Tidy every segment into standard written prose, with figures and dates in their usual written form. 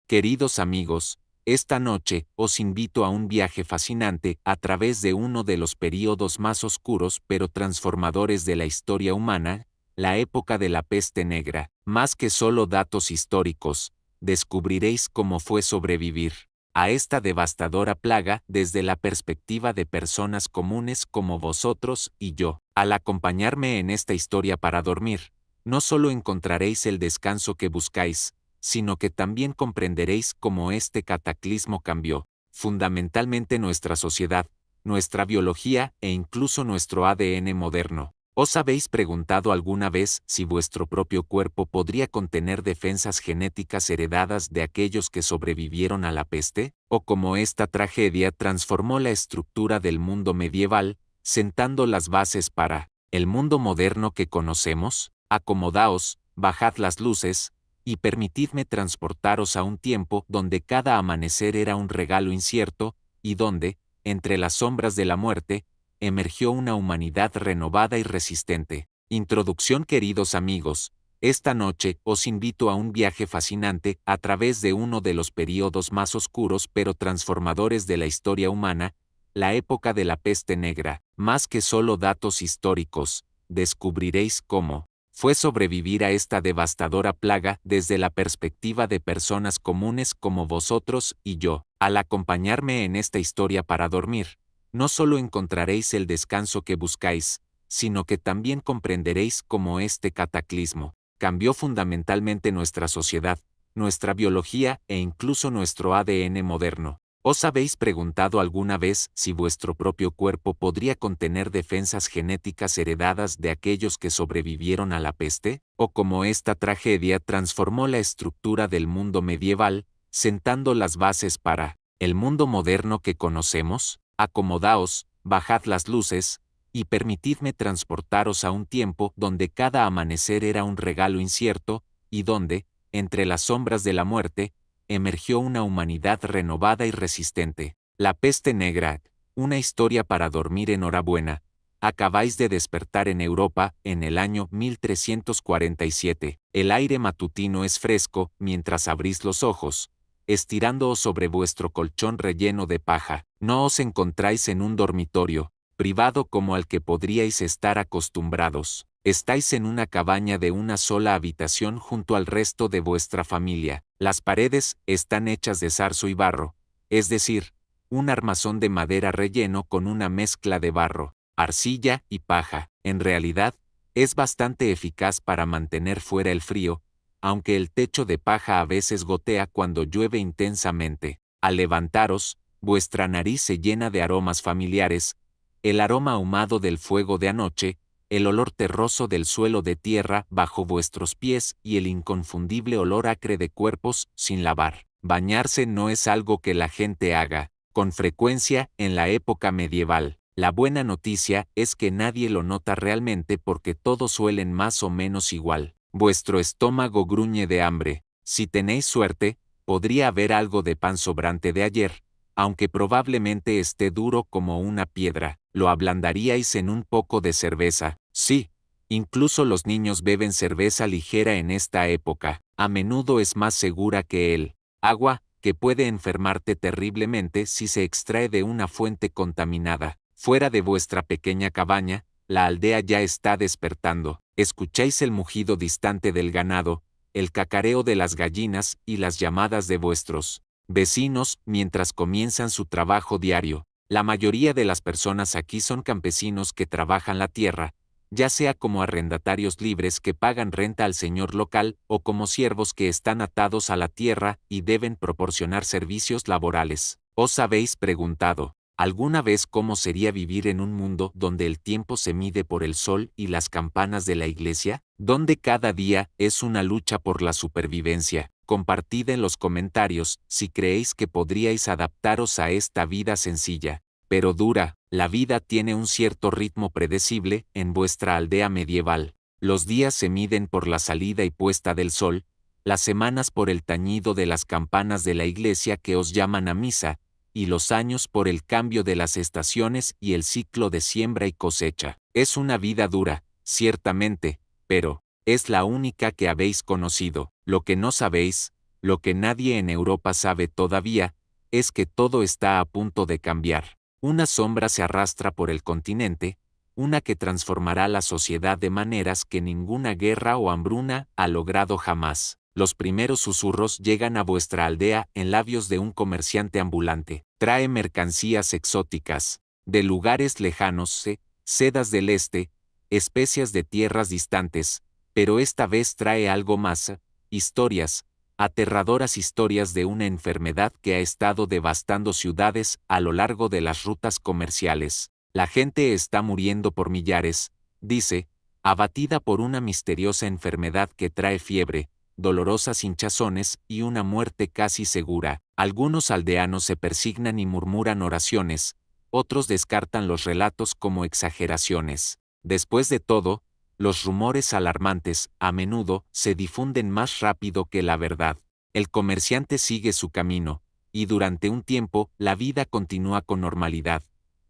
Queridos amigos, esta noche os invito a un viaje fascinante a través de uno de los períodos más oscuros pero transformadores de la historia humana, la época de la peste negra. Más que solo datos históricos, descubriréis cómo fue sobrevivir a esta devastadora plaga desde la perspectiva de personas comunes como vosotros y yo. Al acompañarme en esta historia para dormir, no solo encontraréis el descanso que buscáis, sino que también comprenderéis cómo este cataclismo cambió, fundamentalmente nuestra sociedad, nuestra biología e incluso nuestro ADN moderno. ¿Os habéis preguntado alguna vez si vuestro propio cuerpo podría contener defensas genéticas heredadas de aquellos que sobrevivieron a la peste? ¿O cómo esta tragedia transformó la estructura del mundo medieval, sentando las bases para el mundo moderno que conocemos? Acomodaos, bajad las luces, y permitidme transportaros a un tiempo donde cada amanecer era un regalo incierto, y donde, entre las sombras de la muerte, emergió una humanidad renovada y resistente. Introducción. Queridos amigos, esta noche os invito a un viaje fascinante a través de uno de los períodos más oscuros pero transformadores de la historia humana, la época de la peste negra. Más que solo datos históricos, descubriréis cómo fue sobrevivir a esta devastadora plaga desde la perspectiva de personas comunes como vosotros y yo. Al acompañarme en esta historia para dormir, no solo encontraréis el descanso que buscáis, sino que también comprenderéis cómo este cataclismo cambió fundamentalmente nuestra sociedad, nuestra biología e incluso nuestro ADN moderno. ¿Os habéis preguntado alguna vez si vuestro propio cuerpo podría contener defensas genéticas heredadas de aquellos que sobrevivieron a la peste? ¿O cómo esta tragedia transformó la estructura del mundo medieval, sentando las bases para el mundo moderno que conocemos? Acomodaos, bajad las luces, y permitidme transportaros a un tiempo donde cada amanecer era un regalo incierto, y donde, entre las sombras de la muerte, emergió una humanidad renovada y resistente. La peste negra, una historia para dormir. Enhorabuena, acabáis de despertar en Europa en el año 1347. El aire matutino es fresco mientras abrís los ojos, estirándoos sobre vuestro colchón relleno de paja. No os encontráis en un dormitorio privado como al que podríais estar acostumbrados. Estáis en una cabaña de una sola habitación junto al resto de vuestra familia. Las paredes están hechas de zarzo y barro, es decir, un armazón de madera relleno con una mezcla de barro, arcilla y paja. En realidad, es bastante eficaz para mantener fuera el frío, aunque el techo de paja a veces gotea cuando llueve intensamente. Al levantaros, vuestra nariz se llena de aromas familiares, el aroma ahumado del fuego de anoche, el olor terroso del suelo de tierra bajo vuestros pies y el inconfundible olor acre de cuerpos sin lavar. Bañarse no es algo que la gente haga con frecuencia en la época medieval. La buena noticia es que nadie lo nota realmente porque todos huelen más o menos igual. Vuestro estómago gruñe de hambre. Si tenéis suerte, podría haber algo de pan sobrante de ayer, aunque probablemente esté duro como una piedra. Lo ablandaríais en un poco de cerveza. Sí, incluso los niños beben cerveza ligera en esta época. A menudo es más segura que el agua, que puede enfermarte terriblemente si se extrae de una fuente contaminada. Fuera de vuestra pequeña cabaña, la aldea ya está despertando. Escucháis el mugido distante del ganado, el cacareo de las gallinas y las llamadas de vuestros vecinos mientras comienzan su trabajo diario. La mayoría de las personas aquí son campesinos que trabajan la tierra, ya sea como arrendatarios libres que pagan renta al señor local o como siervos que están atados a la tierra y deben proporcionar servicios laborales. ¿Os habéis preguntado alguna vez cómo sería vivir en un mundo donde el tiempo se mide por el sol y las campanas de la iglesia? Donde cada día es una lucha por la supervivencia. Compartid en los comentarios si creéis que podríais adaptaros a esta vida sencilla, pero dura. La vida tiene un cierto ritmo predecible en vuestra aldea medieval. Los días se miden por la salida y puesta del sol, las semanas por el tañido de las campanas de la iglesia que os llaman a misa, y los años por el cambio de las estaciones y el ciclo de siembra y cosecha. Es una vida dura, ciertamente, pero es la única que habéis conocido. Lo que no sabéis, Lo que nadie en Europa sabe todavía es que todo está a punto de cambiar. Una sombra se arrastra por el continente, una que transformará la sociedad de maneras que ninguna guerra o hambruna ha logrado jamás. Los primeros susurros llegan a vuestra aldea en labios de un comerciante ambulante. Trae mercancías exóticas, de lugares lejanos, sedas del este, especias de tierras distantes, pero esta vez trae algo más, historias, aterradoras historias de una enfermedad que ha estado devastando ciudades a lo largo de las rutas comerciales. La gente está muriendo por millares, dice, abatida por una misteriosa enfermedad que trae fiebre, dolorosas hinchazones y una muerte casi segura. Algunos aldeanos se persignan y murmuran oraciones, otros descartan los relatos como exageraciones. Después de todo, los rumores alarmantes, a menudo, se difunden más rápido que la verdad. El comerciante sigue su camino, y durante un tiempo la vida continúa con normalidad,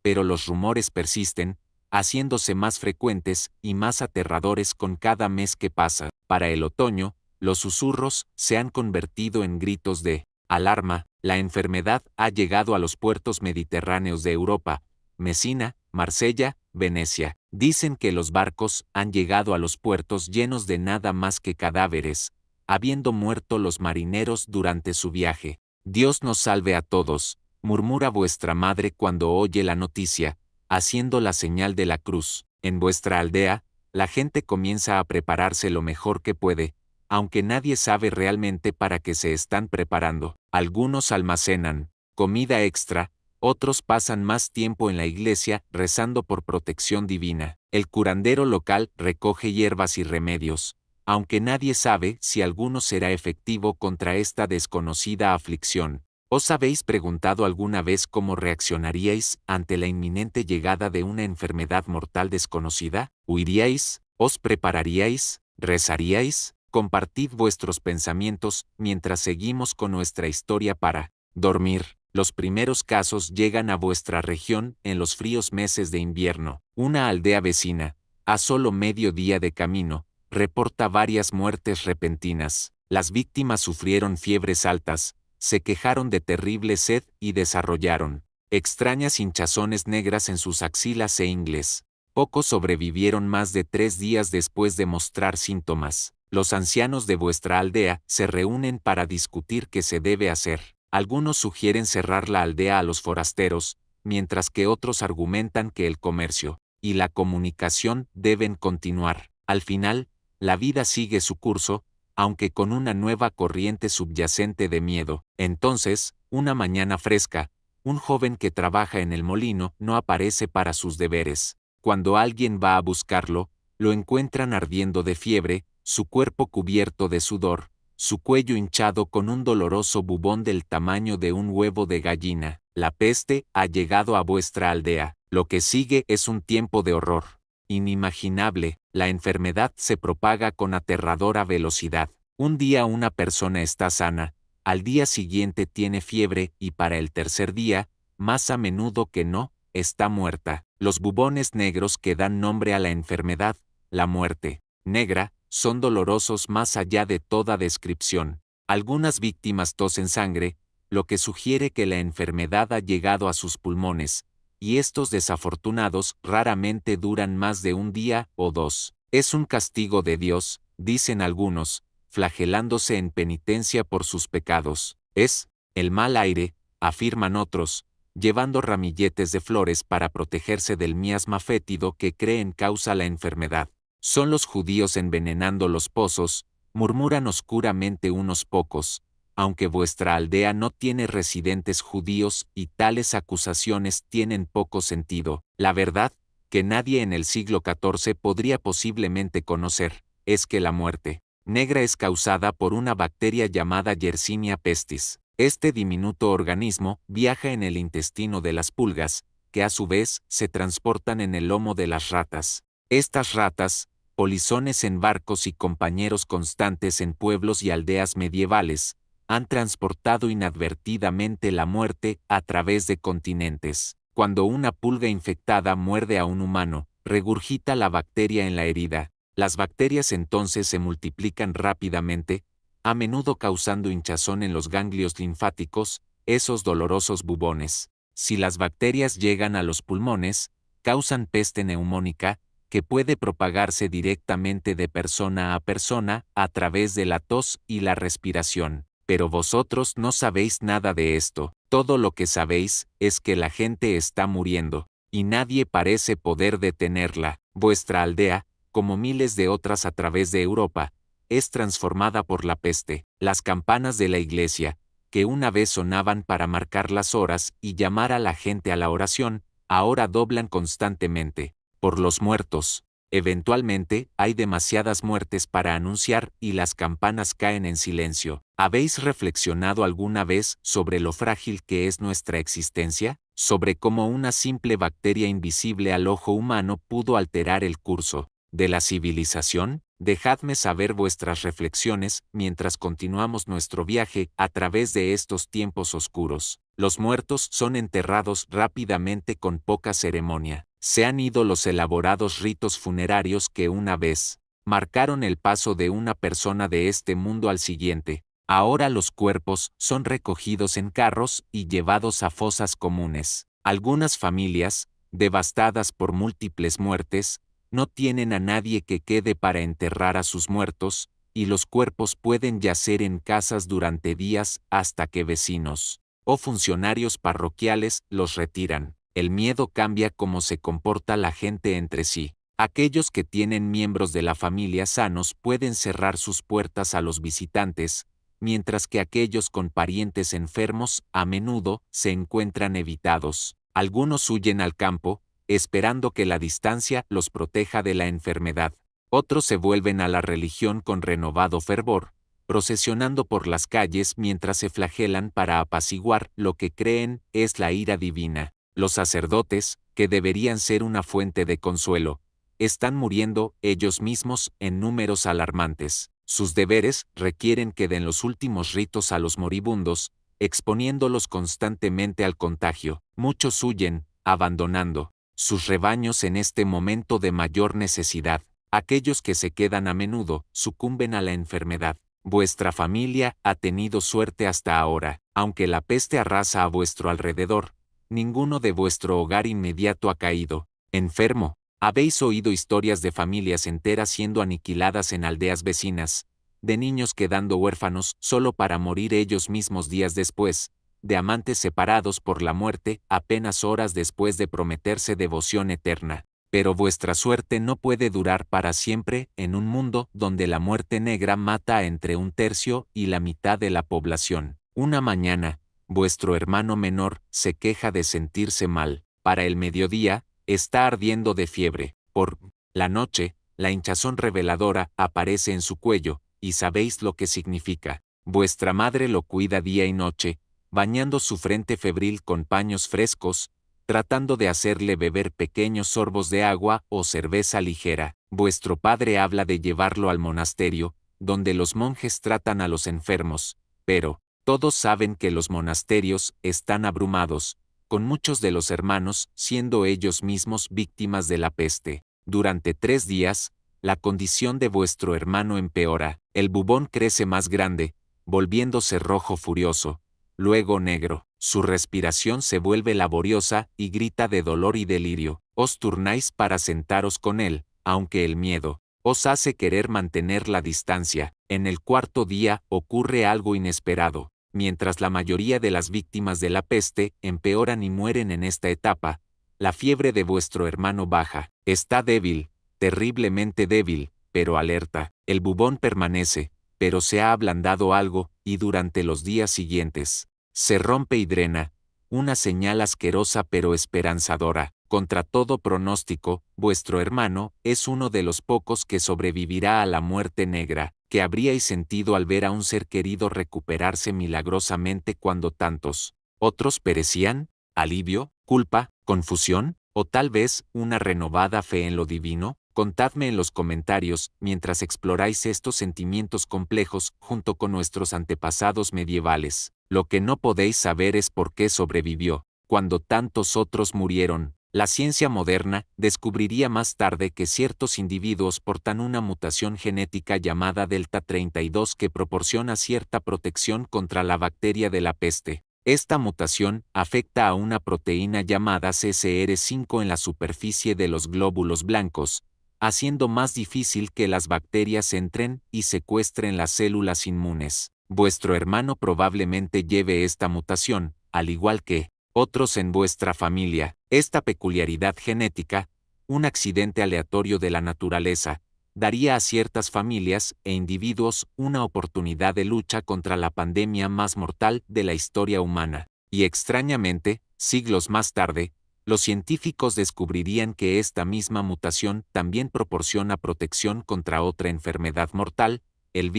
pero los rumores persisten, haciéndose más frecuentes y más aterradores con cada mes que pasa. Para el otoño, los susurros se han convertido en gritos de alarma. La enfermedad ha llegado a los puertos mediterráneos de Europa, Mesina, Marsella, Venecia. Dicen que los barcos han llegado a los puertos llenos de nada más que cadáveres, habiendo muerto los marineros durante su viaje. Dios nos salve a todos, murmura vuestra madre cuando oye la noticia, haciendo la señal de la cruz. En vuestra aldea, la gente comienza a prepararse lo mejor que puede, aunque nadie sabe realmente para qué se están preparando. Algunos almacenan comida extra, otros pasan más tiempo en la iglesia rezando por protección divina. El curandero local recoge hierbas y remedios, aunque nadie sabe si alguno será efectivo contra esta desconocida aflicción. ¿Os habéis preguntado alguna vez cómo reaccionaríais ante la inminente llegada de una enfermedad mortal desconocida? ¿Huiríais? ¿Os prepararíais? ¿Rezaríais? Compartid vuestros pensamientos mientras seguimos con nuestra historia para dormir. Los primeros casos llegan a vuestra región en los fríos meses de invierno. Una aldea vecina, a solo medio día de camino, reporta varias muertes repentinas. Las víctimas sufrieron fiebres altas, se quejaron de terrible sed y desarrollaron extrañas hinchazones negras en sus axilas e ingles. Pocos sobrevivieron más de 3 días después de mostrar síntomas. Los ancianos de vuestra aldea se reúnen para discutir qué se debe hacer. Algunos sugieren cerrar la aldea a los forasteros, mientras que otros argumentan que el comercio y la comunicación deben continuar. Al final, la vida sigue su curso, aunque con una nueva corriente subyacente de miedo. Entonces, una mañana fresca, un joven que trabaja en el molino no aparece para sus deberes. Cuando alguien va a buscarlo, lo encuentran ardiendo de fiebre, su cuerpo cubierto de sudor, su cuello hinchado con un doloroso bubón del tamaño de un huevo de gallina. La peste ha llegado a vuestra aldea. Lo que sigue es un tiempo de horror inimaginable. La enfermedad se propaga con aterradora velocidad. Un día una persona está sana, al día siguiente tiene fiebre y para el tercer día, más a menudo que no, está muerta. Los bubones negros que dan nombre a la enfermedad, la muerte negra, son dolorosos más allá de toda descripción. Algunas víctimas tosen sangre, lo que sugiere que la enfermedad ha llegado a sus pulmones, y estos desafortunados raramente duran más de un día o dos. Es un castigo de Dios, dicen algunos, flagelándose en penitencia por sus pecados. Es el mal aire, afirman otros, llevando ramilletes de flores para protegerse del miasma fétido que creen causa la enfermedad. Son los judíos envenenando los pozos, murmuran oscuramente unos pocos, aunque vuestra aldea no tiene residentes judíos y tales acusaciones tienen poco sentido. La verdad, que nadie en el siglo XIV podría posiblemente conocer, es que la muerte negra es causada por una bacteria llamada Yersinia pestis. Este diminuto organismo viaja en el intestino de las pulgas, que a su vez se transportan en el lomo de las ratas. Estas ratas, polizones en barcos y compañeros constantes en pueblos y aldeas medievales, han transportado inadvertidamente la muerte a través de continentes. Cuando una pulga infectada muerde a un humano, regurgita la bacteria en la herida. Las bacterias entonces se multiplican rápidamente, a menudo causando hinchazón en los ganglios linfáticos, esos dolorosos bubones. Si las bacterias llegan a los pulmones, causan peste neumónica, que puede propagarse directamente de persona a través de la tos y la respiración. Pero vosotros no sabéis nada de esto. Todo lo que sabéis es que la gente está muriendo, y nadie parece poder detenerla. Vuestra aldea, como miles de otras a través de Europa, es transformada por la peste. Las campanas de la iglesia, que una vez sonaban para marcar las horas y llamar a la gente a la oración, ahora doblan constantemente. Por los muertos. Eventualmente, hay demasiadas muertes para anunciar y las campanas caen en silencio. ¿Habéis reflexionado alguna vez sobre lo frágil que es nuestra existencia? Sobre cómo una simple bacteria invisible al ojo humano pudo alterar el curso de la civilización? Dejadme saber vuestras reflexiones mientras continuamos nuestro viaje a través de estos tiempos oscuros. Los muertos son enterrados rápidamente con poca ceremonia. Se han ido los elaborados ritos funerarios que una vez marcaron el paso de una persona de este mundo al siguiente. Ahora los cuerpos son recogidos en carros y llevados a fosas comunes. Algunas familias, devastadas por múltiples muertes, no tienen a nadie que quede para enterrar a sus muertos, y los cuerpos pueden yacer en casas durante días hasta que vecinos o funcionarios parroquiales los retiran. El miedo cambia cómo se comporta la gente entre sí. Aquellos que tienen miembros de la familia sanos pueden cerrar sus puertas a los visitantes, mientras que aquellos con parientes enfermos a menudo se encuentran evitados. Algunos huyen al campo, esperando que la distancia los proteja de la enfermedad. Otros se vuelven a la religión con renovado fervor, procesionando por las calles mientras se flagelan para apaciguar lo que creen es la ira divina. Los sacerdotes, que deberían ser una fuente de consuelo, están muriendo ellos mismos en números alarmantes. Sus deberes requieren que den los últimos ritos a los moribundos, exponiéndolos constantemente al contagio. Muchos huyen, abandonando sus rebaños en este momento de mayor necesidad. Aquellos que se quedan a menudo sucumben a la enfermedad. Vuestra familia ha tenido suerte hasta ahora, aunque la peste arrasa a vuestro alrededor. Ninguno de vuestro hogar inmediato ha caído enfermo. Habéis oído historias de familias enteras siendo aniquiladas en aldeas vecinas, de niños quedando huérfanos solo para morir ellos mismos días después, de amantes separados por la muerte apenas horas después de prometerse devoción eterna. Pero vuestra suerte no puede durar para siempre en un mundo donde la muerte negra mata a entre un tercio y la mitad de la población. Una mañana, vuestro hermano menor se queja de sentirse mal. Para el mediodía, está ardiendo de fiebre. Por la noche, la hinchazón reveladora aparece en su cuello, y sabéis lo que significa. Vuestra madre lo cuida día y noche, bañando su frente febril con paños frescos, tratando de hacerle beber pequeños sorbos de agua o cerveza ligera. Vuestro padre habla de llevarlo al monasterio, donde los monjes tratan a los enfermos, pero todos saben que los monasterios están abrumados, con muchos de los hermanos siendo ellos mismos víctimas de la peste. Durante 3 días, la condición de vuestro hermano empeora. El bubón crece más grande, volviéndose rojo furioso, luego negro. Su respiración se vuelve laboriosa y grita de dolor y delirio. Os turnáis para sentaros con él, aunque el miedo os hace querer mantener la distancia. En el 4.º día ocurre algo inesperado. Mientras la mayoría de las víctimas de la peste empeoran y mueren en esta etapa, la fiebre de vuestro hermano baja. Está débil, terriblemente débil, pero alerta. El bubón permanece, pero se ha ablandado algo, y durante los días siguientes, se rompe y drena, una señal asquerosa pero esperanzadora. Contra todo pronóstico, vuestro hermano es uno de los pocos que sobrevivirá a la muerte negra. ¿Qué habríais sentido al ver a un ser querido recuperarse milagrosamente cuando tantos otros perecían? ¿Alivio? ¿Culpa? ¿Confusión? ¿O tal vez una renovada fe en lo divino? Contadme en los comentarios mientras exploráis estos sentimientos complejos junto con nuestros antepasados medievales. Lo que no podéis saber es por qué sobrevivió, cuando tantos otros murieron. La ciencia moderna descubriría más tarde que ciertos individuos portan una mutación genética llamada delta 32 que proporciona cierta protección contra la bacteria de la peste. Esta mutación afecta a una proteína llamada CCR5 en la superficie de los glóbulos blancos, haciendo más difícil que las bacterias entren y secuestren las células inmunes. Vuestro hermano probablemente lleve esta mutación, al igual que otros en vuestra familia. Esta peculiaridad genética, un accidente aleatorio de la naturaleza, daría a ciertas familias e individuos una oportunidad de lucha contra la pandemia más mortal de la historia humana. Y extrañamente, siglos más tarde, los científicos descubrirían que esta misma mutación también proporciona protección contra otra enfermedad mortal, el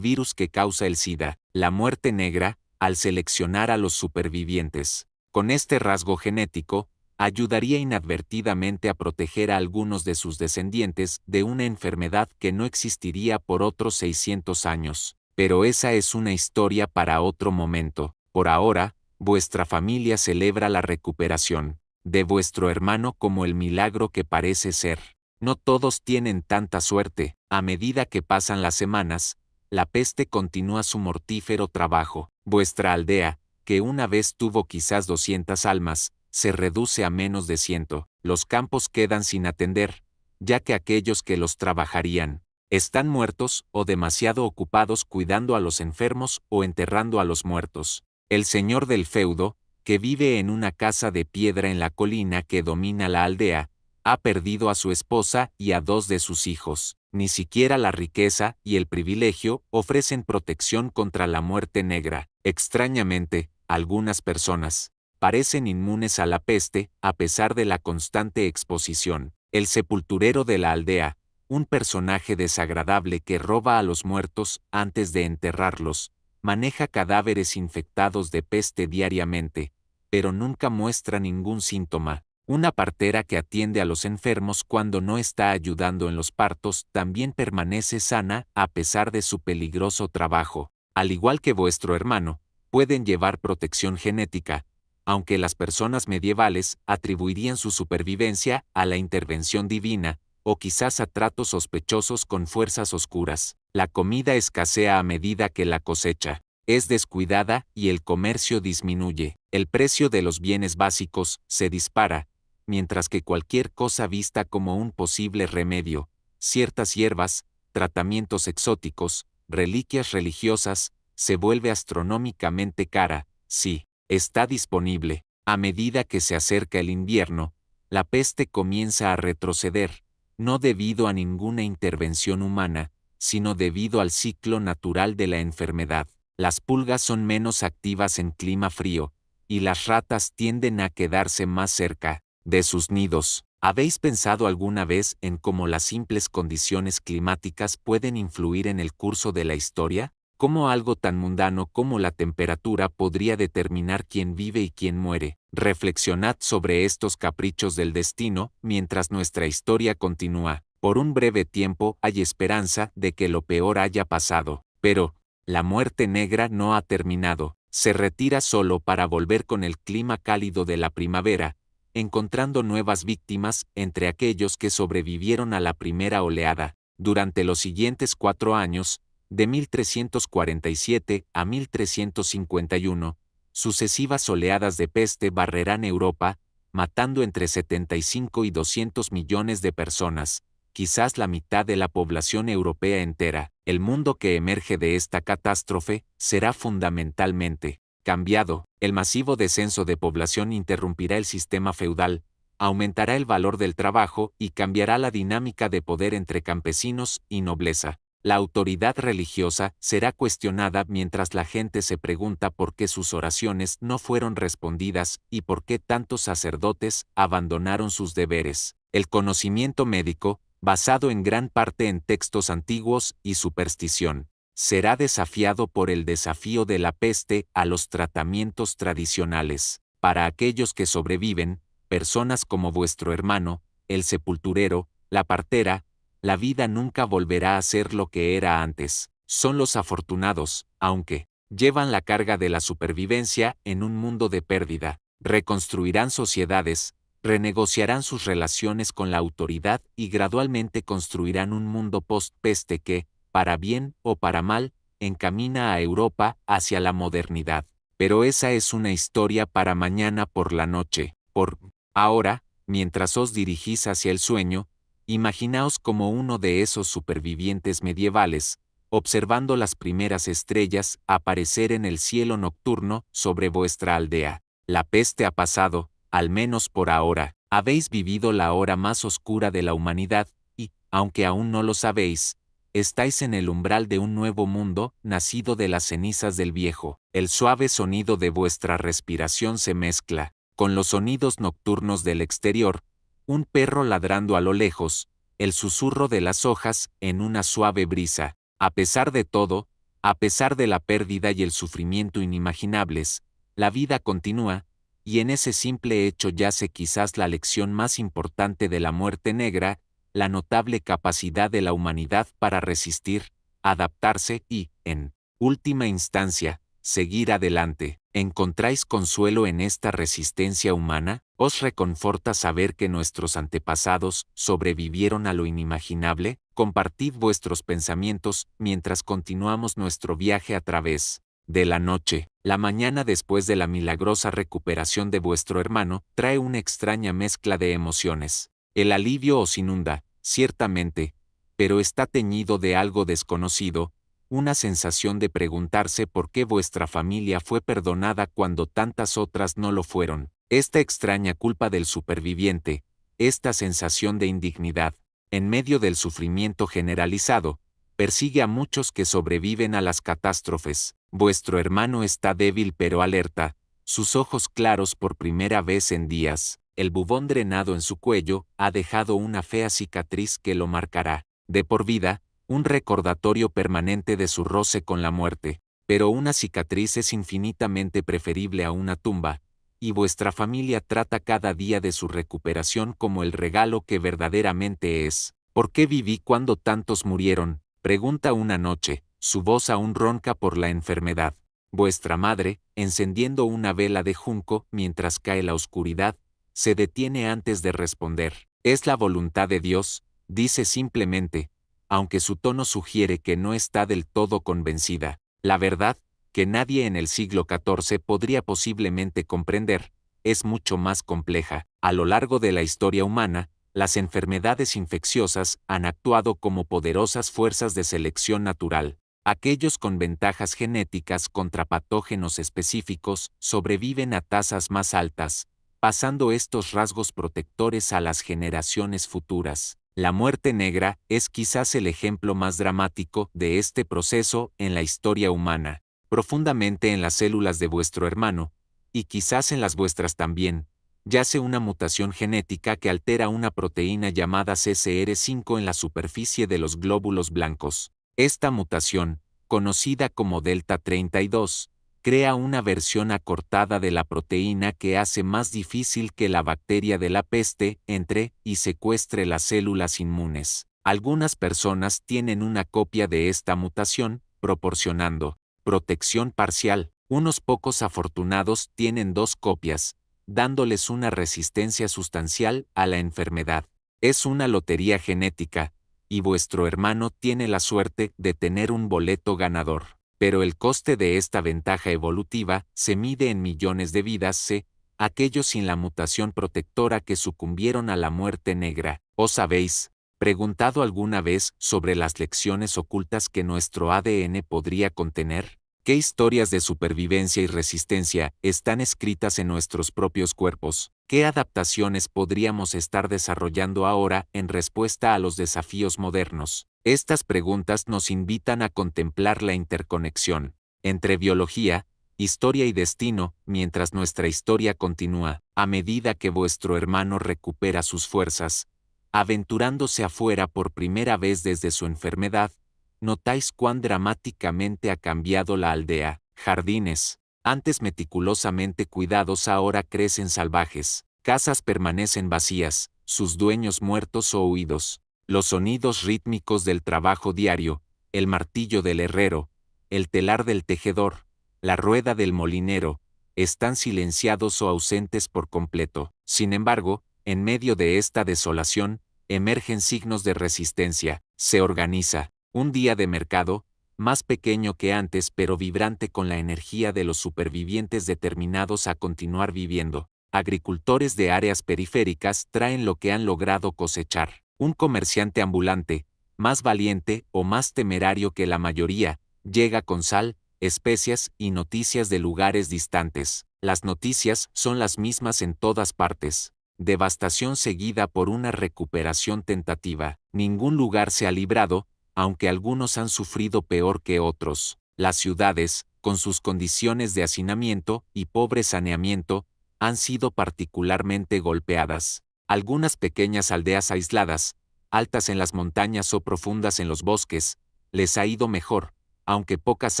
virus que causa el SIDA, la muerte negra, al seleccionar a los supervivientes. Con este rasgo genético, ayudaría inadvertidamente a proteger a algunos de sus descendientes de una enfermedad que no existiría por otros 600 años. Pero esa es una historia para otro momento. Por ahora, vuestra familia celebra la recuperación de vuestro hermano como el milagro que parece ser. No todos tienen tanta suerte. A medida que pasan las semanas, la peste continúa su mortífero trabajo. Vuestra aldea, que una vez tuvo quizás 200 almas, se reduce a menos de 100. Los campos quedan sin atender, ya que aquellos que los trabajarían están muertos o demasiado ocupados cuidando a los enfermos o enterrando a los muertos. El señor del feudo, que vive en una casa de piedra en la colina que domina la aldea, ha perdido a su esposa y a 2 de sus hijos. Ni siquiera la riqueza y el privilegio ofrecen protección contra la muerte negra. Extrañamente, algunas personas parecen inmunes a la peste a pesar de la constante exposición. El sepulturero de la aldea, un personaje desagradable que roba a los muertos antes de enterrarlos, maneja cadáveres infectados de peste diariamente, pero nunca muestra ningún síntoma. Una partera que atiende a los enfermos cuando no está ayudando en los partos también permanece sana a pesar de su peligroso trabajo. Al igual que vuestro hermano, pueden llevar protección genética, aunque las personas medievales atribuirían su supervivencia a la intervención divina, o quizás a tratos sospechosos con fuerzas oscuras. La comida escasea a medida que la cosecha es descuidada y el comercio disminuye. El precio de los bienes básicos se dispara, mientras que cualquier cosa vista como un posible remedio, ciertas hierbas, tratamientos exóticos, reliquias religiosas, se vuelve astronómicamente cara. Sí, está disponible. A medida que se acerca el invierno, la peste comienza a retroceder, no debido a ninguna intervención humana, sino debido al ciclo natural de la enfermedad. Las pulgas son menos activas en clima frío, y las ratas tienden a quedarse más cerca de sus nidos. ¿Habéis pensado alguna vez en cómo las simples condiciones climáticas pueden influir en el curso de la historia? ¿Cómo algo tan mundano como la temperatura podría determinar quién vive y quién muere? Reflexionad sobre estos caprichos del destino mientras nuestra historia continúa. Por un breve tiempo hay esperanza de que lo peor haya pasado, pero la muerte negra no ha terminado. Se retira solo para volver con el clima cálido de la primavera, encontrando nuevas víctimas entre aquellos que sobrevivieron a la primera oleada. Durante los siguientes 4 años, de 1347 a 1351, sucesivas oleadas de peste barrerán Europa, matando entre 75 y 200 millones de personas, quizás la mitad de la población europea entera. El mundo que emerge de esta catástrofe será fundamentalmente cambiado. El masivo descenso de población interrumpirá el sistema feudal, aumentará el valor del trabajo y cambiará la dinámica de poder entre campesinos y nobleza. La autoridad religiosa será cuestionada mientras la gente se pregunta por qué sus oraciones no fueron respondidas y por qué tantos sacerdotes abandonaron sus deberes. El conocimiento médico, basado en gran parte en textos antiguos y superstición, será desafiado por el desafío de la peste a los tratamientos tradicionales. Para aquellos que sobreviven, personas como vuestro hermano, el sepulturero, la partera, la vida nunca volverá a ser lo que era antes. Son los afortunados, aunque llevan la carga de la supervivencia en un mundo de pérdida. Reconstruirán sociedades, renegociarán sus relaciones con la autoridad y gradualmente construirán un mundo post-peste que, para bien o para mal, encamina a Europa hacia la modernidad. Pero esa es una historia para mañana por la noche. Por ahora, mientras os dirigís hacia el sueño, imaginaos como uno de esos supervivientes medievales, observando las primeras estrellas aparecer en el cielo nocturno sobre vuestra aldea. La peste ha pasado, al menos por ahora. Habéis vivido la hora más oscura de la humanidad, y, aunque aún no lo sabéis, estáis en el umbral de un nuevo mundo, nacido de las cenizas del viejo. El suave sonido de vuestra respiración se mezcla con los sonidos nocturnos del exterior, un perro ladrando a lo lejos, el susurro de las hojas en una suave brisa. A pesar de todo, a pesar de la pérdida y el sufrimiento inimaginables, la vida continúa, y en ese simple hecho yace quizás la lección más importante de la muerte negra, la notable capacidad de la humanidad para resistir, adaptarse y, en última instancia, seguir adelante. ¿Encontráis consuelo en esta resistencia humana? ¿Os reconforta saber que nuestros antepasados sobrevivieron a lo inimaginable? Compartid vuestros pensamientos mientras continuamos nuestro viaje a través de la noche. La mañana después de la milagrosa recuperación de vuestro hermano trae una extraña mezcla de emociones. El alivio os inunda, ciertamente, pero está teñido de algo desconocido, una sensación de preguntarse por qué vuestra familia fue perdonada cuando tantas otras no lo fueron. Esta extraña culpa del superviviente, esta sensación de indignidad, en medio del sufrimiento generalizado, persigue a muchos que sobreviven a las catástrofes. Vuestro hermano está débil pero alerta, sus ojos claros por primera vez en días. El bubón drenado en su cuello ha dejado una fea cicatriz que lo marcará, de por vida, un recordatorio permanente de su roce con la muerte. Pero una cicatriz es infinitamente preferible a una tumba, y vuestra familia trata cada día de su recuperación como el regalo que verdaderamente es. ¿Por qué viví cuando tantos murieron?, pregunta una noche, su voz aún ronca por la enfermedad. Vuestra madre, encendiendo una vela de junco mientras cae la oscuridad, se detiene antes de responder. Es la voluntad de Dios, dice simplemente, aunque su tono sugiere que no está del todo convencida. La verdad, que nadie en el siglo XIV podría posiblemente comprender, es mucho más compleja. A lo largo de la historia humana, las enfermedades infecciosas han actuado como poderosas fuerzas de selección natural. Aquellos con ventajas genéticas contra patógenos específicos sobreviven a tasas más altas, pasando estos rasgos protectores a las generaciones futuras. La muerte negra es quizás el ejemplo más dramático de este proceso en la historia humana. Profundamente en las células de vuestro hermano, y quizás en las vuestras también, yace una mutación genética que altera una proteína llamada CCR5 en la superficie de los glóbulos blancos. Esta mutación, conocida como Delta 32, crea una versión acortada de la proteína que hace más difícil que la bacteria de la peste entre y secuestre las células inmunes. Algunas personas tienen una copia de esta mutación, proporcionando protección parcial. Unos pocos afortunados tienen dos copias, dándoles una resistencia sustancial a la enfermedad. Es una lotería genética, y vuestro hermano tiene la suerte de tener un boleto ganador. Pero el coste de esta ventaja evolutiva se mide en millones de vidas, aquellos sin la mutación protectora que sucumbieron a la muerte negra. ¿Os habéis preguntado alguna vez sobre las lecciones ocultas que nuestro ADN podría contener? ¿Qué historias de supervivencia y resistencia están escritas en nuestros propios cuerpos? ¿Qué adaptaciones podríamos estar desarrollando ahora en respuesta a los desafíos modernos? Estas preguntas nos invitan a contemplar la interconexión entre biología, historia y destino, mientras nuestra historia continúa. A medida que vuestro hermano recupera sus fuerzas, aventurándose afuera por primera vez desde su enfermedad, notáis cuán dramáticamente ha cambiado la aldea. Jardines, antes meticulosamente cuidados, ahora crecen salvajes. Casas permanecen vacías, sus dueños muertos o huidos. Los sonidos rítmicos del trabajo diario, el martillo del herrero, el telar del tejedor, la rueda del molinero, están silenciados o ausentes por completo. Sin embargo, En medio de esta desolación, emergen signos de resistencia. Se organiza un día de mercado, más pequeño que antes pero vibrante con la energía de los supervivientes determinados a continuar viviendo. Agricultores de áreas periféricas traen lo que han logrado cosechar. Un comerciante ambulante, más valiente o más temerario que la mayoría, llega con sal, especias y noticias de lugares distantes. Las noticias son las mismas en todas partes. Devastación seguida por una recuperación tentativa. Ningún lugar se ha librado, aunque algunos han sufrido peor que otros. Las ciudades, con sus condiciones de hacinamiento y pobre saneamiento, han sido particularmente golpeadas. Algunas pequeñas aldeas aisladas, altas en las montañas o profundas en los bosques, les ha ido mejor, aunque pocas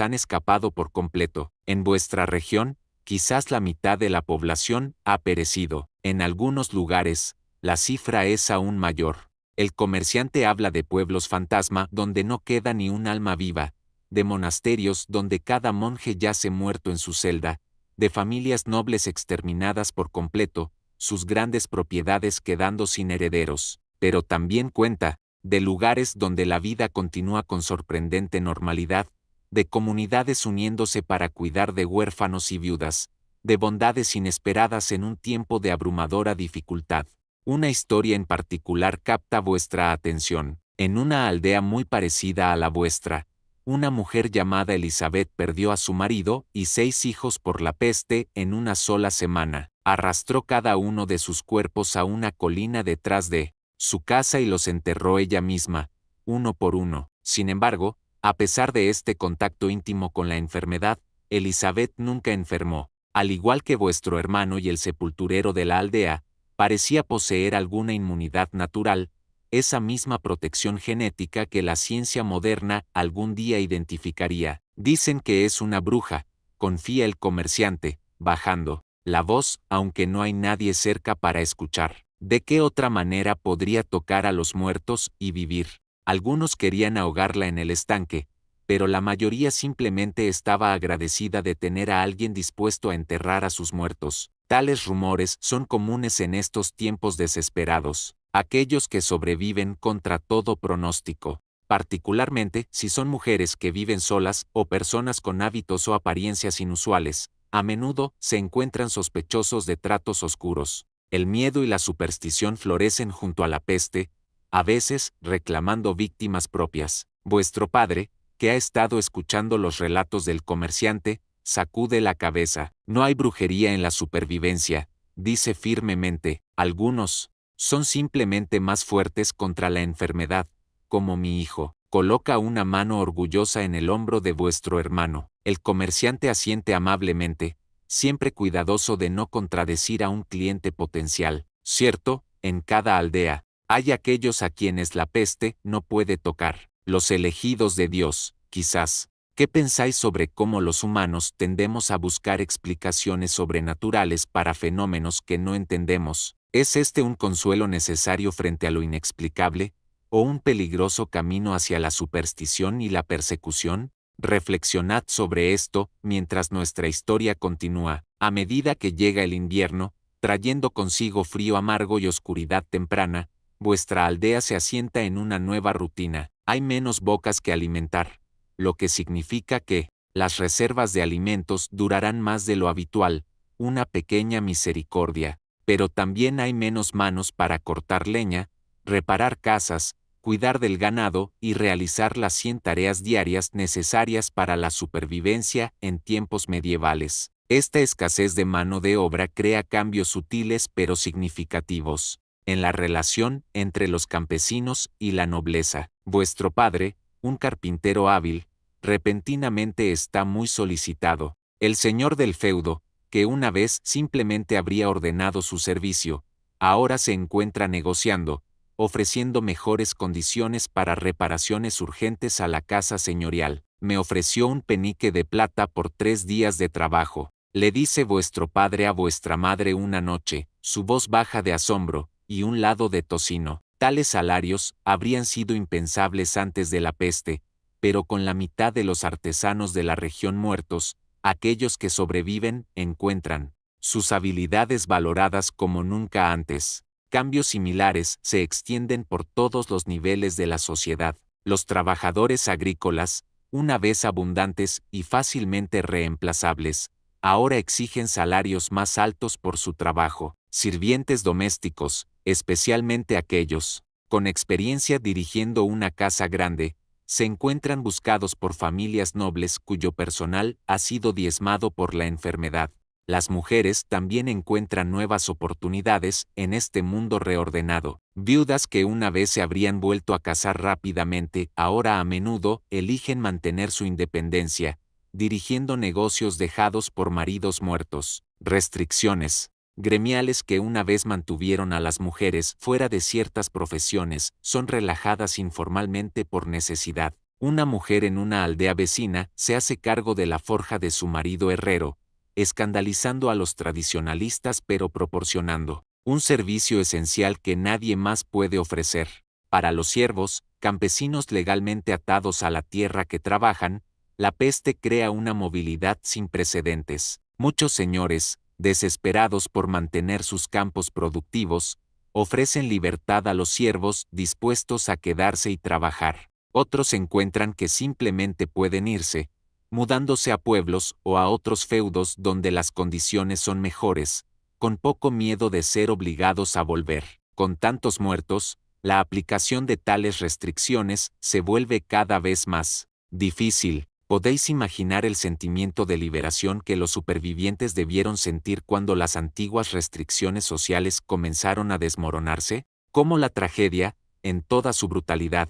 han escapado por completo. En vuestra región, quizás la mitad de la población ha perecido. En algunos lugares, la cifra es aún mayor. El comerciante habla de pueblos fantasma donde no queda ni un alma viva, de monasterios donde cada monje yace muerto en su celda, de familias nobles exterminadas por completo, sus grandes propiedades quedando sin herederos, pero también cuenta de lugares donde la vida continúa con sorprendente normalidad, de comunidades uniéndose para cuidar de huérfanos y viudas, de bondades inesperadas en un tiempo de abrumadora dificultad. Una historia en particular capta vuestra atención. En una aldea muy parecida a la vuestra, una mujer llamada Elizabeth perdió a su marido y 6 hijos por la peste en una sola semana. Arrastró cada uno de sus cuerpos a una colina detrás de su casa y los enterró ella misma, uno por uno. Sin embargo, a pesar de este contacto íntimo con la enfermedad, Elizabeth nunca enfermó. Al igual que vuestro hermano y el sepulturero de la aldea, parecía poseer alguna inmunidad natural, esa misma protección genética que la ciencia moderna algún día identificaría. Dicen que es una bruja, confía el comerciante, bajando la voz, aunque no hay nadie cerca para escuchar. ¿De qué otra manera podría tocar a los muertos y vivir? Algunos querían ahogarla en el estanque, pero la mayoría simplemente estaba agradecida de tener a alguien dispuesto a enterrar a sus muertos. Tales rumores son comunes en estos tiempos desesperados. Aquellos que sobreviven contra todo pronóstico, particularmente si son mujeres que viven solas o personas con hábitos o apariencias inusuales, a menudo se encuentran sospechosos de tratos oscuros. El miedo y la superstición florecen junto a la peste, a veces reclamando víctimas propias. Vuestro padre, que ha estado escuchando los relatos del comerciante, sacude la cabeza. No hay brujería en la supervivencia, dice firmemente. Algunos son simplemente más fuertes contra la enfermedad, como mi hijo. Coloca una mano orgullosa en el hombro de vuestro hermano. El comerciante asiente amablemente, siempre cuidadoso de no contradecir a un cliente potencial. Cierto, en cada aldea, hay aquellos a quienes la peste no puede tocar. Los elegidos de Dios, quizás. ¿Qué pensáis sobre cómo los humanos tendemos a buscar explicaciones sobrenaturales para fenómenos que no entendemos? ¿Es este un consuelo necesario frente a lo inexplicable, o un peligroso camino hacia la superstición y la persecución? Reflexionad sobre esto mientras nuestra historia continúa. A medida que llega el invierno, trayendo consigo frío amargo y oscuridad temprana, vuestra aldea se asienta en una nueva rutina. Hay menos bocas que alimentar, lo que significa que las reservas de alimentos durarán más de lo habitual, una pequeña misericordia, pero también hay menos manos para cortar leña, reparar casas, cuidar del ganado y realizar las 100 tareas diarias necesarias para la supervivencia en tiempos medievales. Esta escasez de mano de obra crea cambios sutiles pero significativos en la relación entre los campesinos y la nobleza. Vuestro padre, un carpintero hábil, repentinamente está muy solicitado. El señor del feudo, que una vez simplemente habría ordenado su servicio, ahora se encuentra negociando, ofreciendo mejores condiciones para reparaciones urgentes a la casa señorial. Me ofreció un penique de plata por 3 días de trabajo. Le dice vuestro padre a vuestra madre una noche, su voz baja de asombro, y un lado de tocino. Tales salarios habrían sido impensables antes de la peste, pero con la mitad de los artesanos de la región muertos, aquellos que sobreviven encuentran sus habilidades valoradas como nunca antes. Cambios similares se extienden por todos los niveles de la sociedad. Los trabajadores agrícolas, una vez abundantes y fácilmente reemplazables, ahora exigen salarios más altos por su trabajo. Sirvientes domésticos, especialmente aquellos con experiencia dirigiendo una casa grande, se encuentran buscados por familias nobles cuyo personal ha sido diezmado por la enfermedad. Las mujeres también encuentran nuevas oportunidades en este mundo reordenado. Viudas que una vez se habrían vuelto a casar rápidamente, ahora a menudo eligen mantener su independencia, dirigiendo negocios dejados por maridos muertos. Restricciones gremiales que una vez mantuvieron a las mujeres fuera de ciertas profesiones son relajadas informalmente por necesidad. Una mujer en una aldea vecina se hace cargo de la forja de su marido herrero, escandalizando a los tradicionalistas pero proporcionando un servicio esencial que nadie más puede ofrecer. Para los siervos, campesinos legalmente atados a la tierra que trabajan, la peste crea una movilidad sin precedentes. Muchos señores, desesperados por mantener sus campos productivos, ofrecen libertad a los siervos dispuestos a quedarse y trabajar. Otros encuentran que simplemente pueden irse, mudándose a pueblos o a otros feudos donde las condiciones son mejores, con poco miedo de ser obligados a volver. Con tantos muertos, la aplicación de tales restricciones se vuelve cada vez más difícil. ¿Podéis imaginar el sentimiento de liberación que los supervivientes debieron sentir cuando las antiguas restricciones sociales comenzaron a desmoronarse? Cómo la tragedia, en toda su brutalidad,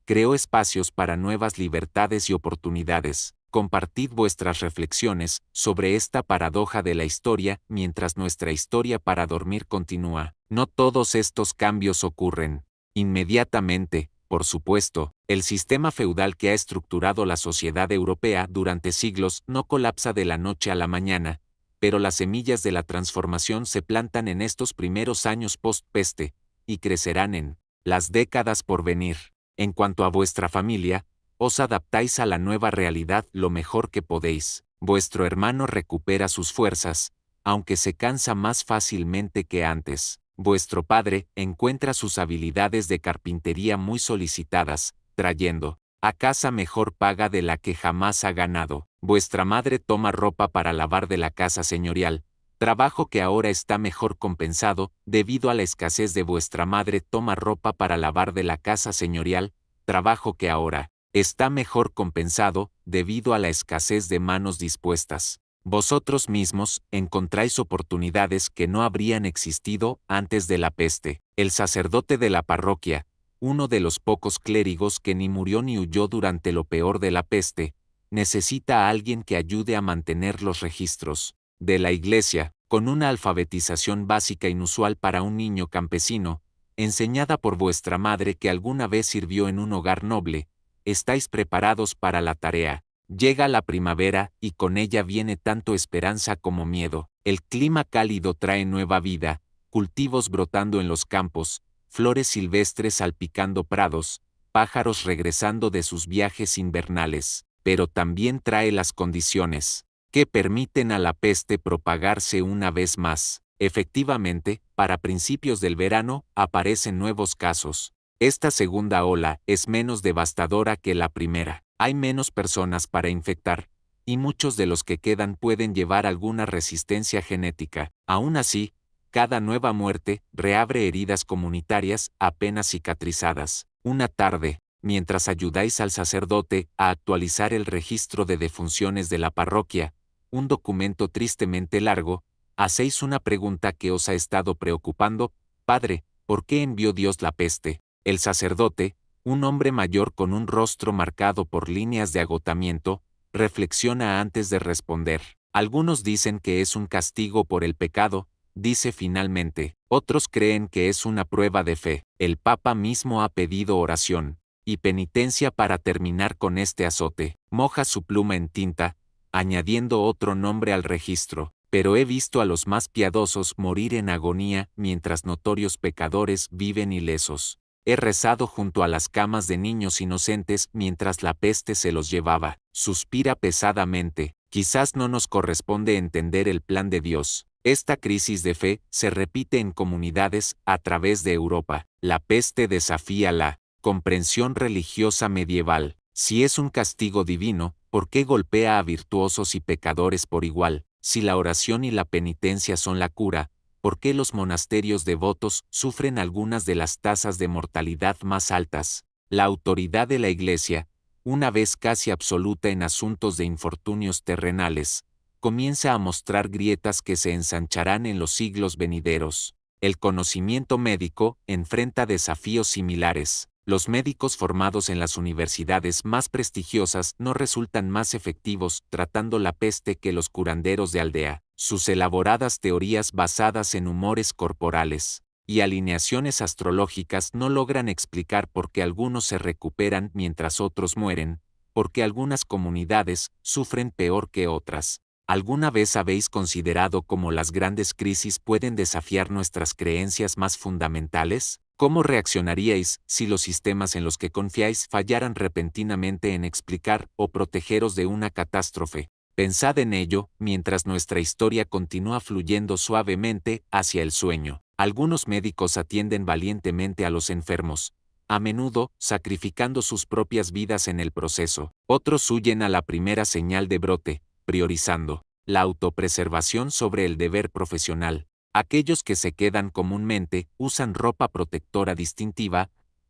creó espacios para nuevas libertades y oportunidades. Compartid vuestras reflexiones sobre esta paradoja de la historia mientras nuestra historia para dormir continúa. No todos estos cambios ocurren inmediatamente. Por supuesto, el sistema feudal que ha estructurado la sociedad europea durante siglos no colapsa de la noche a la mañana, pero las semillas de la transformación se plantan en estos primeros años post-peste, y crecerán en las décadas por venir. En cuanto a vuestra familia, os adaptáis a la nueva realidad lo mejor que podéis. Vuestro hermano recupera sus fuerzas, aunque se cansa más fácilmente que antes. Vuestro padre encuentra sus habilidades de carpintería muy solicitadas, trayendo a casa mejor paga de la que jamás ha ganado. Vuestra madre toma ropa para lavar de la casa señorial, trabajo que ahora está mejor compensado debido a la escasez de vuestra madre toma ropa para lavar de la casa señorial, trabajo que ahora está mejor compensado debido a la escasez de manos dispuestas. Vosotros mismos encontráis oportunidades que no habrían existido antes de la peste. El sacerdote de la parroquia, uno de los pocos clérigos que ni murió ni huyó durante lo peor de la peste, necesita a alguien que ayude a mantener los registros de la iglesia, con una alfabetización básica inusual para un niño campesino, enseñada por vuestra madre que alguna vez sirvió en un hogar noble. Estáis preparados para la tarea. Llega la primavera y con ella viene tanto esperanza como miedo. El clima cálido trae nueva vida, cultivos brotando en los campos, flores silvestres salpicando prados, pájaros regresando de sus viajes invernales, pero también trae las condiciones que permiten a la peste propagarse una vez más. Efectivamente, para principios del verano aparecen nuevos casos. Esta segunda ola es menos devastadora que la primera. Hay menos personas para infectar, y muchos de los que quedan pueden llevar alguna resistencia genética. Aún así, cada nueva muerte reabre heridas comunitarias apenas cicatrizadas. Una tarde, mientras ayudáis al sacerdote a actualizar el registro de defunciones de la parroquia, un documento tristemente largo, hacéis una pregunta que os ha estado preocupando: Padre, ¿por qué envió Dios la peste? El sacerdote, un hombre mayor con un rostro marcado por líneas de agotamiento, reflexiona antes de responder. Algunos dicen que es un castigo por el pecado, dice finalmente. Otros creen que es una prueba de fe. El Papa mismo ha pedido oración y penitencia para terminar con este azote. Moja su pluma en tinta, añadiendo otro nombre al registro. Pero he visto a los más piadosos morir en agonía mientras notorios pecadores viven ilesos. He rezado junto a las camas de niños inocentes mientras la peste se los llevaba. Suspira pesadamente. Quizás no nos corresponde entender el plan de Dios. Esta crisis de fe se repite en comunidades a través de Europa. La peste desafía la comprensión religiosa medieval. Si es un castigo divino, ¿por qué golpea a virtuosos y pecadores por igual? Si la oración y la penitencia son la cura, ¿por qué los monasterios devotos sufren algunas de las tasas de mortalidad más altas? La autoridad de la Iglesia, una vez casi absoluta en asuntos de infortunios terrenales, comienza a mostrar grietas que se ensancharán en los siglos venideros. El conocimiento médico enfrenta desafíos similares. Los médicos formados en las universidades más prestigiosas no resultan más efectivos tratando la peste que los curanderos de aldea. Sus elaboradas teorías basadas en humores corporales y alineaciones astrológicas no logran explicar por qué algunos se recuperan mientras otros mueren, por qué algunas comunidades sufren peor que otras. ¿Alguna vez habéis considerado cómo las grandes crisis pueden desafiar nuestras creencias más fundamentales? ¿Cómo reaccionaríais si los sistemas en los que confiáis fallaran repentinamente en explicar o protegeros de una catástrofe? Pensad en ello mientras nuestra historia continúa fluyendo suavemente hacia el sueño. Algunos médicos atienden valientemente a los enfermos, a menudo sacrificando sus propias vidas en el proceso. Otros huyen a la primera señal de brote, priorizando la autopreservación sobre el deber profesional. Aquellos que se quedan comúnmente usan ropa protectora distintiva,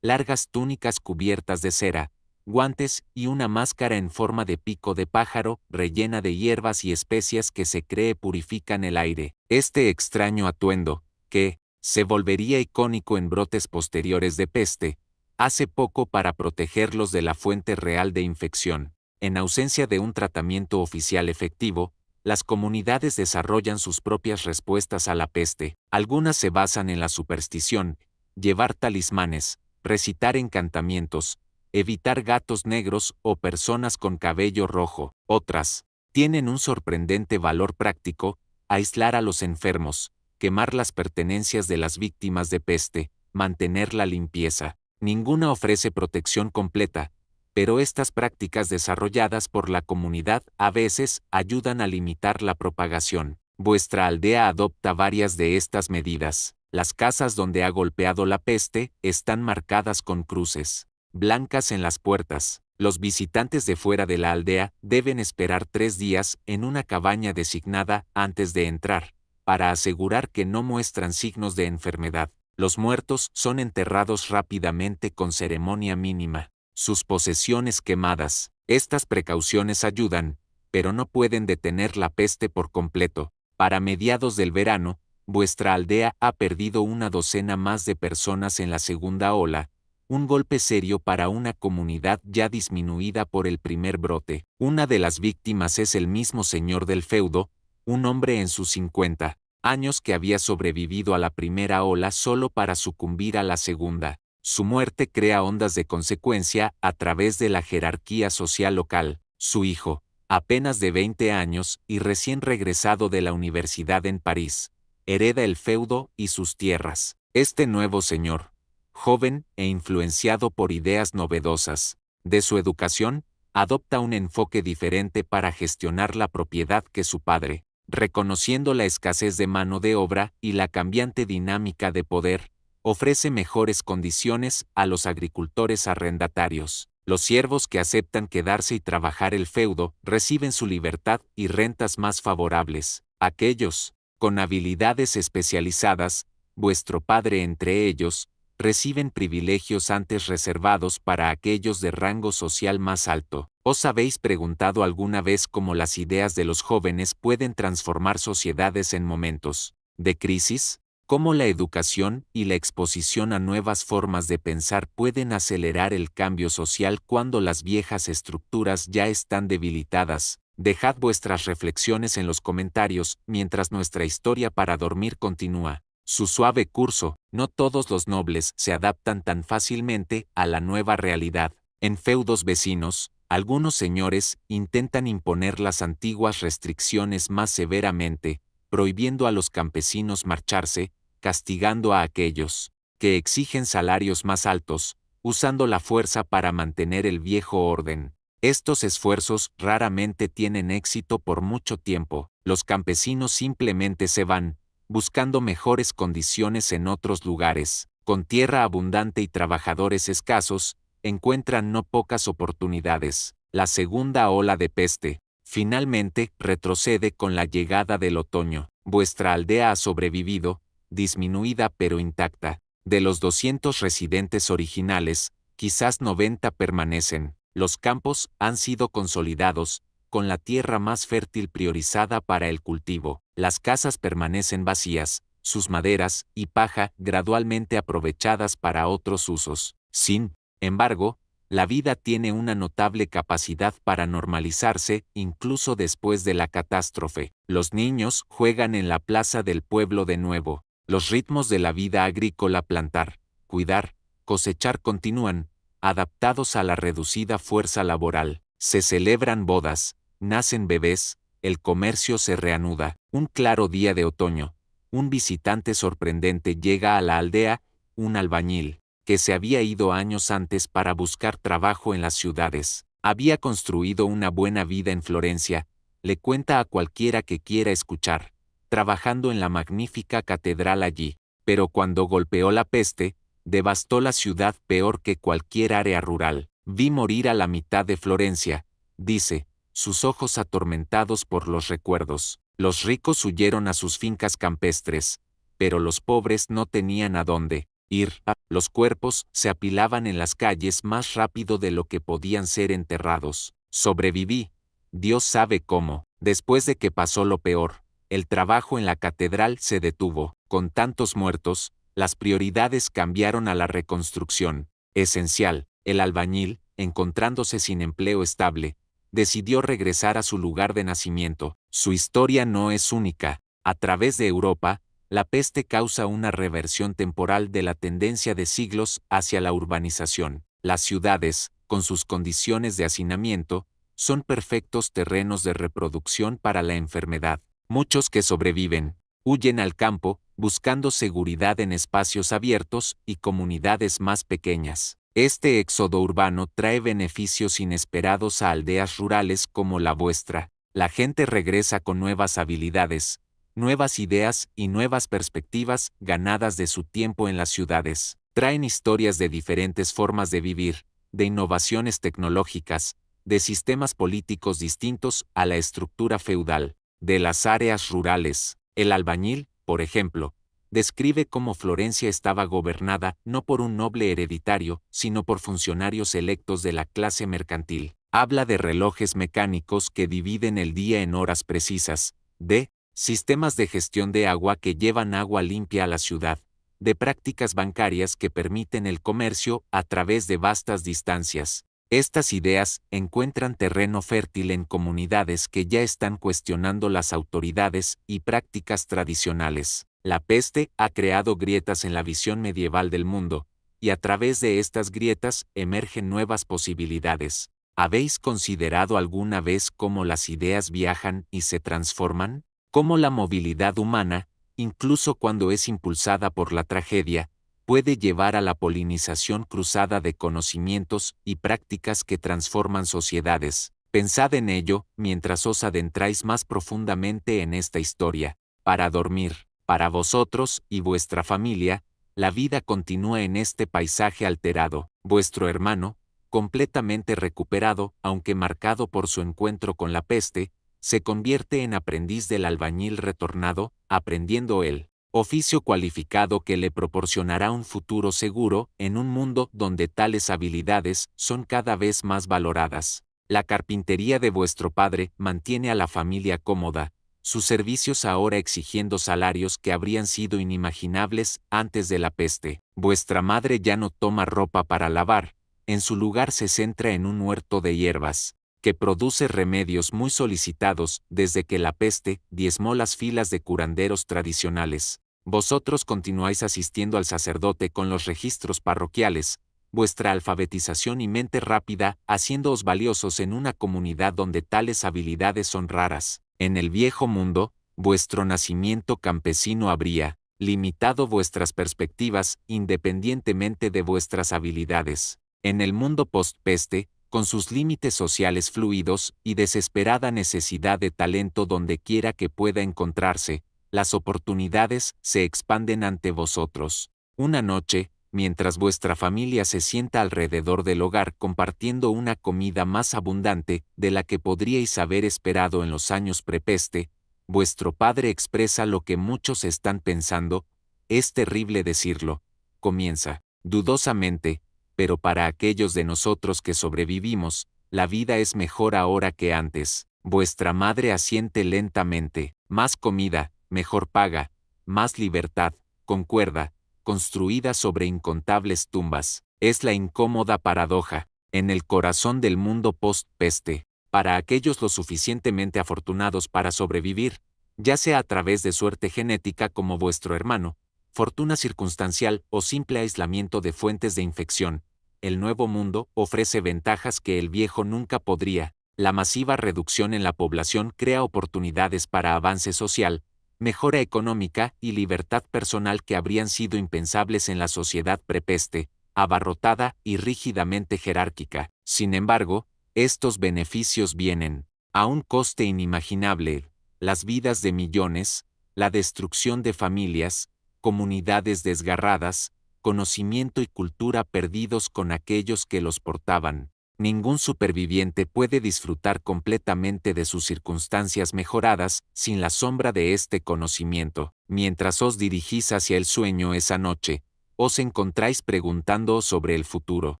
largas túnicas cubiertas de cera, guantes y una máscara en forma de pico de pájaro rellena de hierbas y especias que se cree purifican el aire. Este extraño atuendo, que se volvería icónico en brotes posteriores de peste, hace poco para protegerlos de la fuente real de infección. En ausencia de un tratamiento oficial efectivo, las comunidades desarrollan sus propias respuestas a la peste. Algunas se basan en la superstición, llevar talismanes, recitar encantamientos, evitar gatos negros o personas con cabello rojo. Otras tienen un sorprendente valor práctico, aislar a los enfermos, quemar las pertenencias de las víctimas de peste, mantener la limpieza. Ninguna ofrece protección completa, pero estas prácticas desarrolladas por la comunidad a veces ayudan a limitar la propagación. Vuestra aldea adopta varias de estas medidas. Las casas donde ha golpeado la peste están marcadas con cruces blancas en las puertas. Los visitantes de fuera de la aldea deben esperar 3 días en una cabaña designada antes de entrar, para asegurar que no muestran signos de enfermedad. Los muertos son enterrados rápidamente con ceremonia mínima. Sus posesiones quemadas. Estas precauciones ayudan, pero no pueden detener la peste por completo. Para mediados del verano, vuestra aldea ha perdido una docena más de personas en la segunda ola, un golpe serio para una comunidad ya disminuida por el primer brote. Una de las víctimas es el mismo señor del feudo, un hombre en sus 50 años que había sobrevivido a la primera ola solo para sucumbir a la segunda. Su muerte crea ondas de consecuencia a través de la jerarquía social local. Su hijo, apenas de 20 años y recién regresado de la universidad en París, hereda el feudo y sus tierras. Este nuevo señor, joven e influenciado por ideas novedosas de su educación, adopta un enfoque diferente para gestionar la propiedad que su padre, reconociendo la escasez de mano de obra y la cambiante dinámica de poder, ofrece mejores condiciones a los agricultores arrendatarios. Los siervos que aceptan quedarse y trabajar el feudo reciben su libertad y rentas más favorables. Aquellos, con habilidades especializadas, vuestro padre entre ellos, reciben privilegios antes reservados para aquellos de rango social más alto. ¿Os habéis preguntado alguna vez cómo las ideas de los jóvenes pueden transformar sociedades en momentos de crisis? ¿Cómo la educación y la exposición a nuevas formas de pensar pueden acelerar el cambio social cuando las viejas estructuras ya están debilitadas? Dejad vuestras reflexiones en los comentarios mientras nuestra historia para dormir continúa su suave curso. No todos los nobles se adaptan tan fácilmente a la nueva realidad. En feudos vecinos, algunos señores intentan imponer las antiguas restricciones más severamente, prohibiendo a los campesinos marcharse, castigando a aquellos que exigen salarios más altos, usando la fuerza para mantener el viejo orden. Estos esfuerzos raramente tienen éxito por mucho tiempo. los campesinos simplemente se van, buscando mejores condiciones en otros lugares. Con tierra abundante y trabajadores escasos, encuentran no pocas oportunidades. La segunda ola de peste, finalmente, retrocede con la llegada del otoño. Vuestra aldea ha sobrevivido, disminuida pero intacta. De los 200 residentes originales, quizás 90 permanecen. Los campos han sido consolidados, con la tierra más fértil priorizada para el cultivo. Las casas permanecen vacías, sus maderas y paja gradualmente aprovechadas para otros usos. Sin embargo, la vida tiene una notable capacidad para normalizarse incluso después de la catástrofe. Los niños juegan en la plaza del pueblo de nuevo. Los ritmos de la vida agrícola, plantar, cuidar, cosechar continúan, adaptados a la reducida fuerza laboral. Se celebran bodas, nacen bebés, el comercio se reanuda. Un claro día de otoño, un visitante sorprendente llega a la aldea, un albañil, que se había ido años antes para buscar trabajo en las ciudades. Había construido una buena vida en Florencia, le cuenta a cualquiera que quiera escuchar, trabajando en la magnífica catedral allí. Pero cuando golpeó la peste, devastó la ciudad peor que cualquier área rural. Vi morir a la mitad de Florencia, dice, sus ojos atormentados por los recuerdos. Los ricos huyeron a sus fincas campestres, pero los pobres no tenían a dónde ir. Los cuerpos se apilaban en las calles más rápido de lo que podían ser enterrados. Sobreviví. Dios sabe cómo. Después de que pasó lo peor, el trabajo en la catedral se detuvo. Con tantos muertos, las prioridades cambiaron a la reconstrucción. Esencial, el albañil, encontrándose sin empleo estable, decidió regresar a su lugar de nacimiento. Su historia no es única. A través de Europa, la peste causa una reversión temporal de la tendencia de siglos hacia la urbanización. Las ciudades, con sus condiciones de hacinamiento, son perfectos terrenos de reproducción para la enfermedad. Muchos que sobreviven, huyen al campo, buscando seguridad en espacios abiertos y comunidades más pequeñas. Este éxodo urbano trae beneficios inesperados a aldeas rurales como la vuestra. La gente regresa con nuevas habilidades, nuevas ideas y nuevas perspectivas ganadas de su tiempo en las ciudades. Traen historias de diferentes formas de vivir, de innovaciones tecnológicas, de sistemas políticos distintos a la estructura feudal, de las áreas rurales. El albañil, por ejemplo, describe cómo Florencia estaba gobernada no por un noble hereditario, sino por funcionarios electos de la clase mercantil. Habla de relojes mecánicos que dividen el día en horas precisas, de sistemas de gestión de agua que llevan agua limpia a la ciudad, de prácticas bancarias que permiten el comercio a través de vastas distancias. Estas ideas encuentran terreno fértil en comunidades que ya están cuestionando las autoridades y prácticas tradicionales. La peste ha creado grietas en la visión medieval del mundo, y a través de estas grietas emergen nuevas posibilidades. ¿Habéis considerado alguna vez cómo las ideas viajan y se transforman? Cómo la movilidad humana, incluso cuando es impulsada por la tragedia, puede llevar a la polinización cruzada de conocimientos y prácticas que transforman sociedades. Pensad en ello mientras os adentráis más profundamente en esta historia. Para dormir, para vosotros y vuestra familia, la vida continúa en este paisaje alterado. Vuestro hermano, completamente recuperado, aunque marcado por su encuentro con la peste, se convierte en aprendiz del albañil retornado, aprendiendo el oficio cualificado que le proporcionará un futuro seguro en un mundo donde tales habilidades son cada vez más valoradas. La carpintería de vuestro padre mantiene a la familia cómoda, sus servicios ahora exigiendo salarios que habrían sido inimaginables antes de la peste. Vuestra madre ya no toma ropa para lavar, en su lugar se centra en un huerto de hierbas, que produce remedios muy solicitados desde que la peste diezmó las filas de curanderos tradicionales. Vosotros continuáis asistiendo al sacerdote con los registros parroquiales, vuestra alfabetización y mente rápida haciéndoos valiosos en una comunidad donde tales habilidades son raras. En el viejo mundo, vuestro nacimiento campesino habría limitado vuestras perspectivas independientemente de vuestras habilidades. En el mundo post-peste, con sus límites sociales fluidos y desesperada necesidad de talento donde quiera que pueda encontrarse, las oportunidades se expanden ante vosotros. Una noche, mientras vuestra familia se sienta alrededor del hogar compartiendo una comida más abundante de la que podríais haber esperado en los años prepeste, vuestro padre expresa lo que muchos están pensando. Es terrible decirlo, comienza, dudosamente, pero para aquellos de nosotros que sobrevivimos, la vida es mejor ahora que antes. Vuestra madre asiente lentamente, más comida, mejor paga, más libertad, concuerda, construida sobre incontables tumbas. Es la incómoda paradoja, en el corazón del mundo post-peste, para aquellos lo suficientemente afortunados para sobrevivir, ya sea a través de suerte genética como vuestro hermano, fortuna circunstancial o simple aislamiento de fuentes de infección. El nuevo mundo ofrece ventajas que el viejo nunca podría. La masiva reducción en la población crea oportunidades para avance social, mejora económica y libertad personal que habrían sido impensables en la sociedad prepeste, abarrotada y rígidamente jerárquica. Sin embargo, estos beneficios vienen a un coste inimaginable: las vidas de millones, la destrucción de familias, comunidades desgarradas, conocimiento y cultura perdidos con aquellos que los portaban. Ningún superviviente puede disfrutar completamente de sus circunstancias mejoradas sin la sombra de este conocimiento. Mientras os dirigís hacia el sueño esa noche, os encontráis preguntándoos sobre el futuro.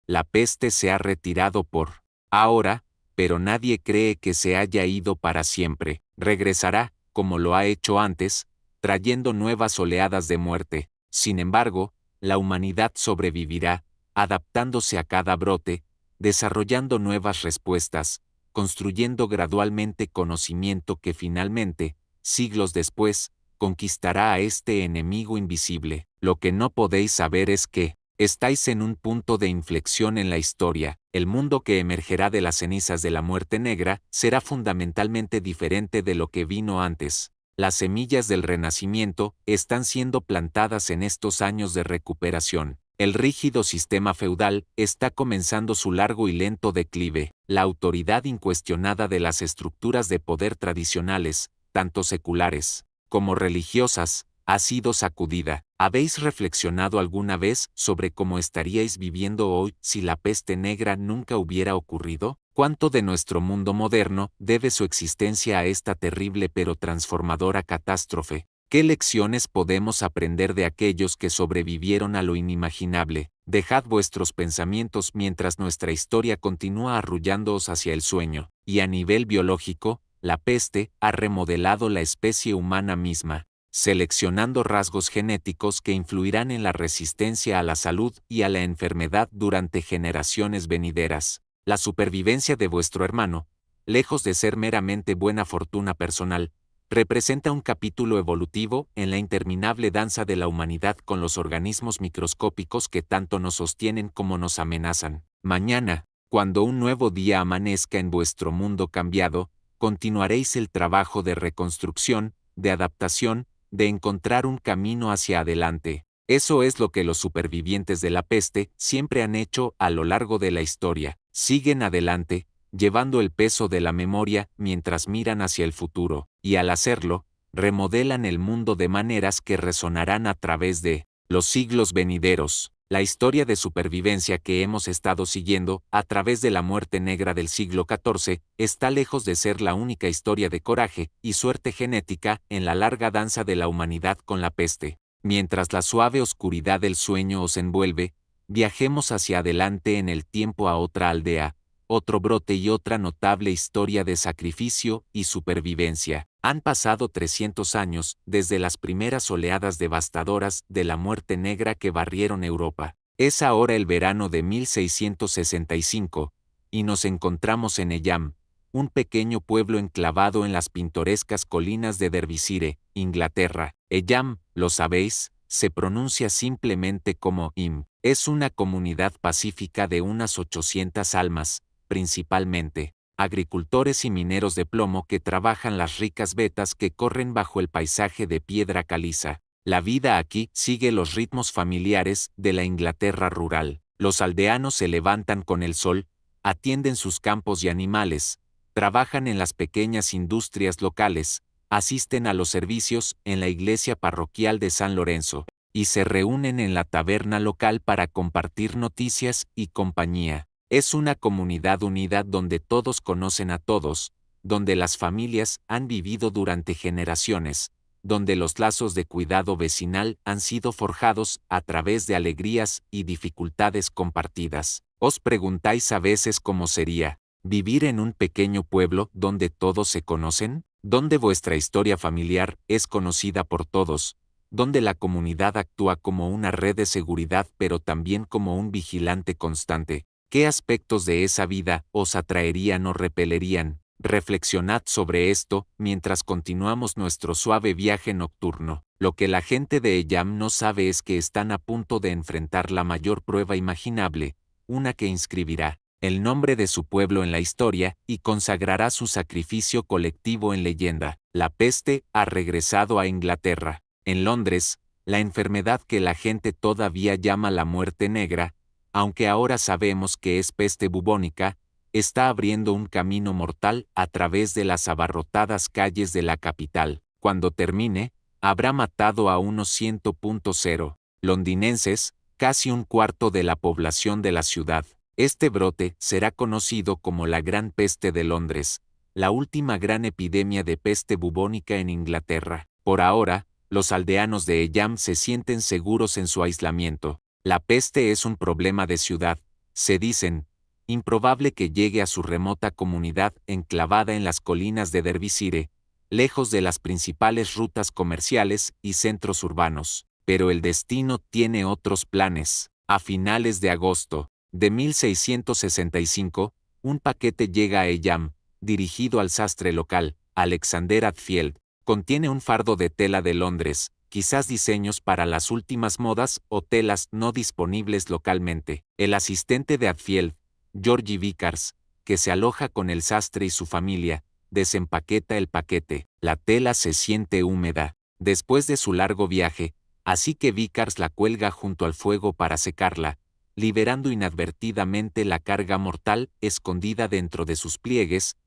La peste se ha retirado por ahora, pero nadie cree que se haya ido para siempre. Regresará, como lo ha hecho antes, trayendo nuevas oleadas de muerte. Sin embargo, la humanidad sobrevivirá, adaptándose a cada brote, desarrollando nuevas respuestas, construyendo gradualmente conocimiento que finalmente, siglos después, conquistará a este enemigo invisible. Lo que no podéis saber es que estáis en un punto de inflexión en la historia. El mundo que emergerá de las cenizas de la muerte negra será fundamentalmente diferente de lo que vino antes. Las semillas del renacimiento están siendo plantadas en estos años de recuperación. El rígido sistema feudal está comenzando su largo y lento declive. La autoridad incuestionada de las estructuras de poder tradicionales, tanto seculares como religiosas, ha sido sacudida. ¿Habéis reflexionado alguna vez sobre cómo estaríais viviendo hoy si la peste negra nunca hubiera ocurrido? ¿Cuánto de nuestro mundo moderno debe su existencia a esta terrible pero transformadora catástrofe? ¿Qué lecciones podemos aprender de aquellos que sobrevivieron a lo inimaginable? Dejad vuestros pensamientos mientras nuestra historia continúa arrullándoos hacia el sueño. Y a nivel biológico, la peste ha remodelado la especie humana misma, seleccionando rasgos genéticos que influirán en la resistencia a la salud y a la enfermedad durante generaciones venideras. La supervivencia de vuestro hermano, lejos de ser meramente buena fortuna personal, representa un capítulo evolutivo en la interminable danza de la humanidad con los organismos microscópicos que tanto nos sostienen como nos amenazan. Mañana, cuando un nuevo día amanezca en vuestro mundo cambiado, continuaréis el trabajo de reconstrucción, de adaptación, de encontrar un camino hacia adelante. Eso es lo que los supervivientes de la peste siempre han hecho a lo largo de la historia. Siguen adelante, llevando el peso de la memoria mientras miran hacia el futuro, y al hacerlo, remodelan el mundo de maneras que resonarán a través de los siglos venideros. La historia de supervivencia que hemos estado siguiendo a través de la muerte negra del siglo XIV está lejos de ser la única historia de coraje y suerte genética en la larga danza de la humanidad con la peste. Mientras la suave oscuridad del sueño os envuelve, viajemos hacia adelante en el tiempo a otra aldea, otro brote y otra notable historia de sacrificio y supervivencia. Han pasado 300 años desde las primeras oleadas devastadoras de la muerte negra que barrieron Europa. Es ahora el verano de 1665, y nos encontramos en Eyam, un pequeño pueblo enclavado en las pintorescas colinas de Derbyshire, Inglaterra. Eyam, lo sabéis, se pronuncia simplemente como Im. Es una comunidad pacífica de unas 800 almas, principalmente agricultores y mineros de plomo que trabajan las ricas vetas que corren bajo el paisaje de piedra caliza. La vida aquí sigue los ritmos familiares de la Inglaterra rural. Los aldeanos se levantan con el sol, atienden sus campos y animales, trabajan en las pequeñas industrias locales, asisten a los servicios en la iglesia parroquial de San Lorenzo, y se reúnen en la taberna local para compartir noticias y compañía. Es una comunidad unida donde todos conocen a todos, donde las familias han vivido durante generaciones, donde los lazos de cuidado vecinal han sido forjados a través de alegrías y dificultades compartidas. Os preguntáis a veces cómo sería vivir en un pequeño pueblo donde todos se conocen, donde vuestra historia familiar es conocida por todos, donde la comunidad actúa como una red de seguridad pero también como un vigilante constante. ¿Qué aspectos de esa vida os atraerían o repelerían? Reflexionad sobre esto mientras continuamos nuestro suave viaje nocturno. Lo que la gente de Eyam no sabe es que están a punto de enfrentar la mayor prueba imaginable, una que inscribirá el nombre de su pueblo en la historia y consagrará su sacrificio colectivo en leyenda. La peste ha regresado a Inglaterra. En Londres, la enfermedad que la gente todavía llama la muerte negra, aunque ahora sabemos que es peste bubónica, está abriendo un camino mortal a través de las abarrotadas calles de la capital. Cuando termine, habrá matado a unos 100.0 londinenses, casi un cuarto de la población de la ciudad. Este brote será conocido como la Gran Peste de Londres, la última gran epidemia de peste bubónica en Inglaterra. Por ahora, los aldeanos de Eyam se sienten seguros en su aislamiento. La peste es un problema de ciudad, se dicen. Improbable que llegue a su remota comunidad enclavada en las colinas de Derbyshire, lejos de las principales rutas comerciales y centros urbanos. Pero el destino tiene otros planes. A finales de agosto de 1665, un paquete llega a Eyam, dirigido al sastre local, Alexander Hadfield. Contiene un fardo de tela de Londres, quizás diseños para las últimas modas o telas no disponibles localmente. El asistente de Hadfield, Georgie Vickers, que se aloja con el sastre y su familia, desempaqueta el paquete. La tela se siente húmeda, después de su largo viaje, así que Vickers la cuelga junto al fuego para secarla, liberando inadvertidamente la carga mortal escondida dentro de sus pliegues,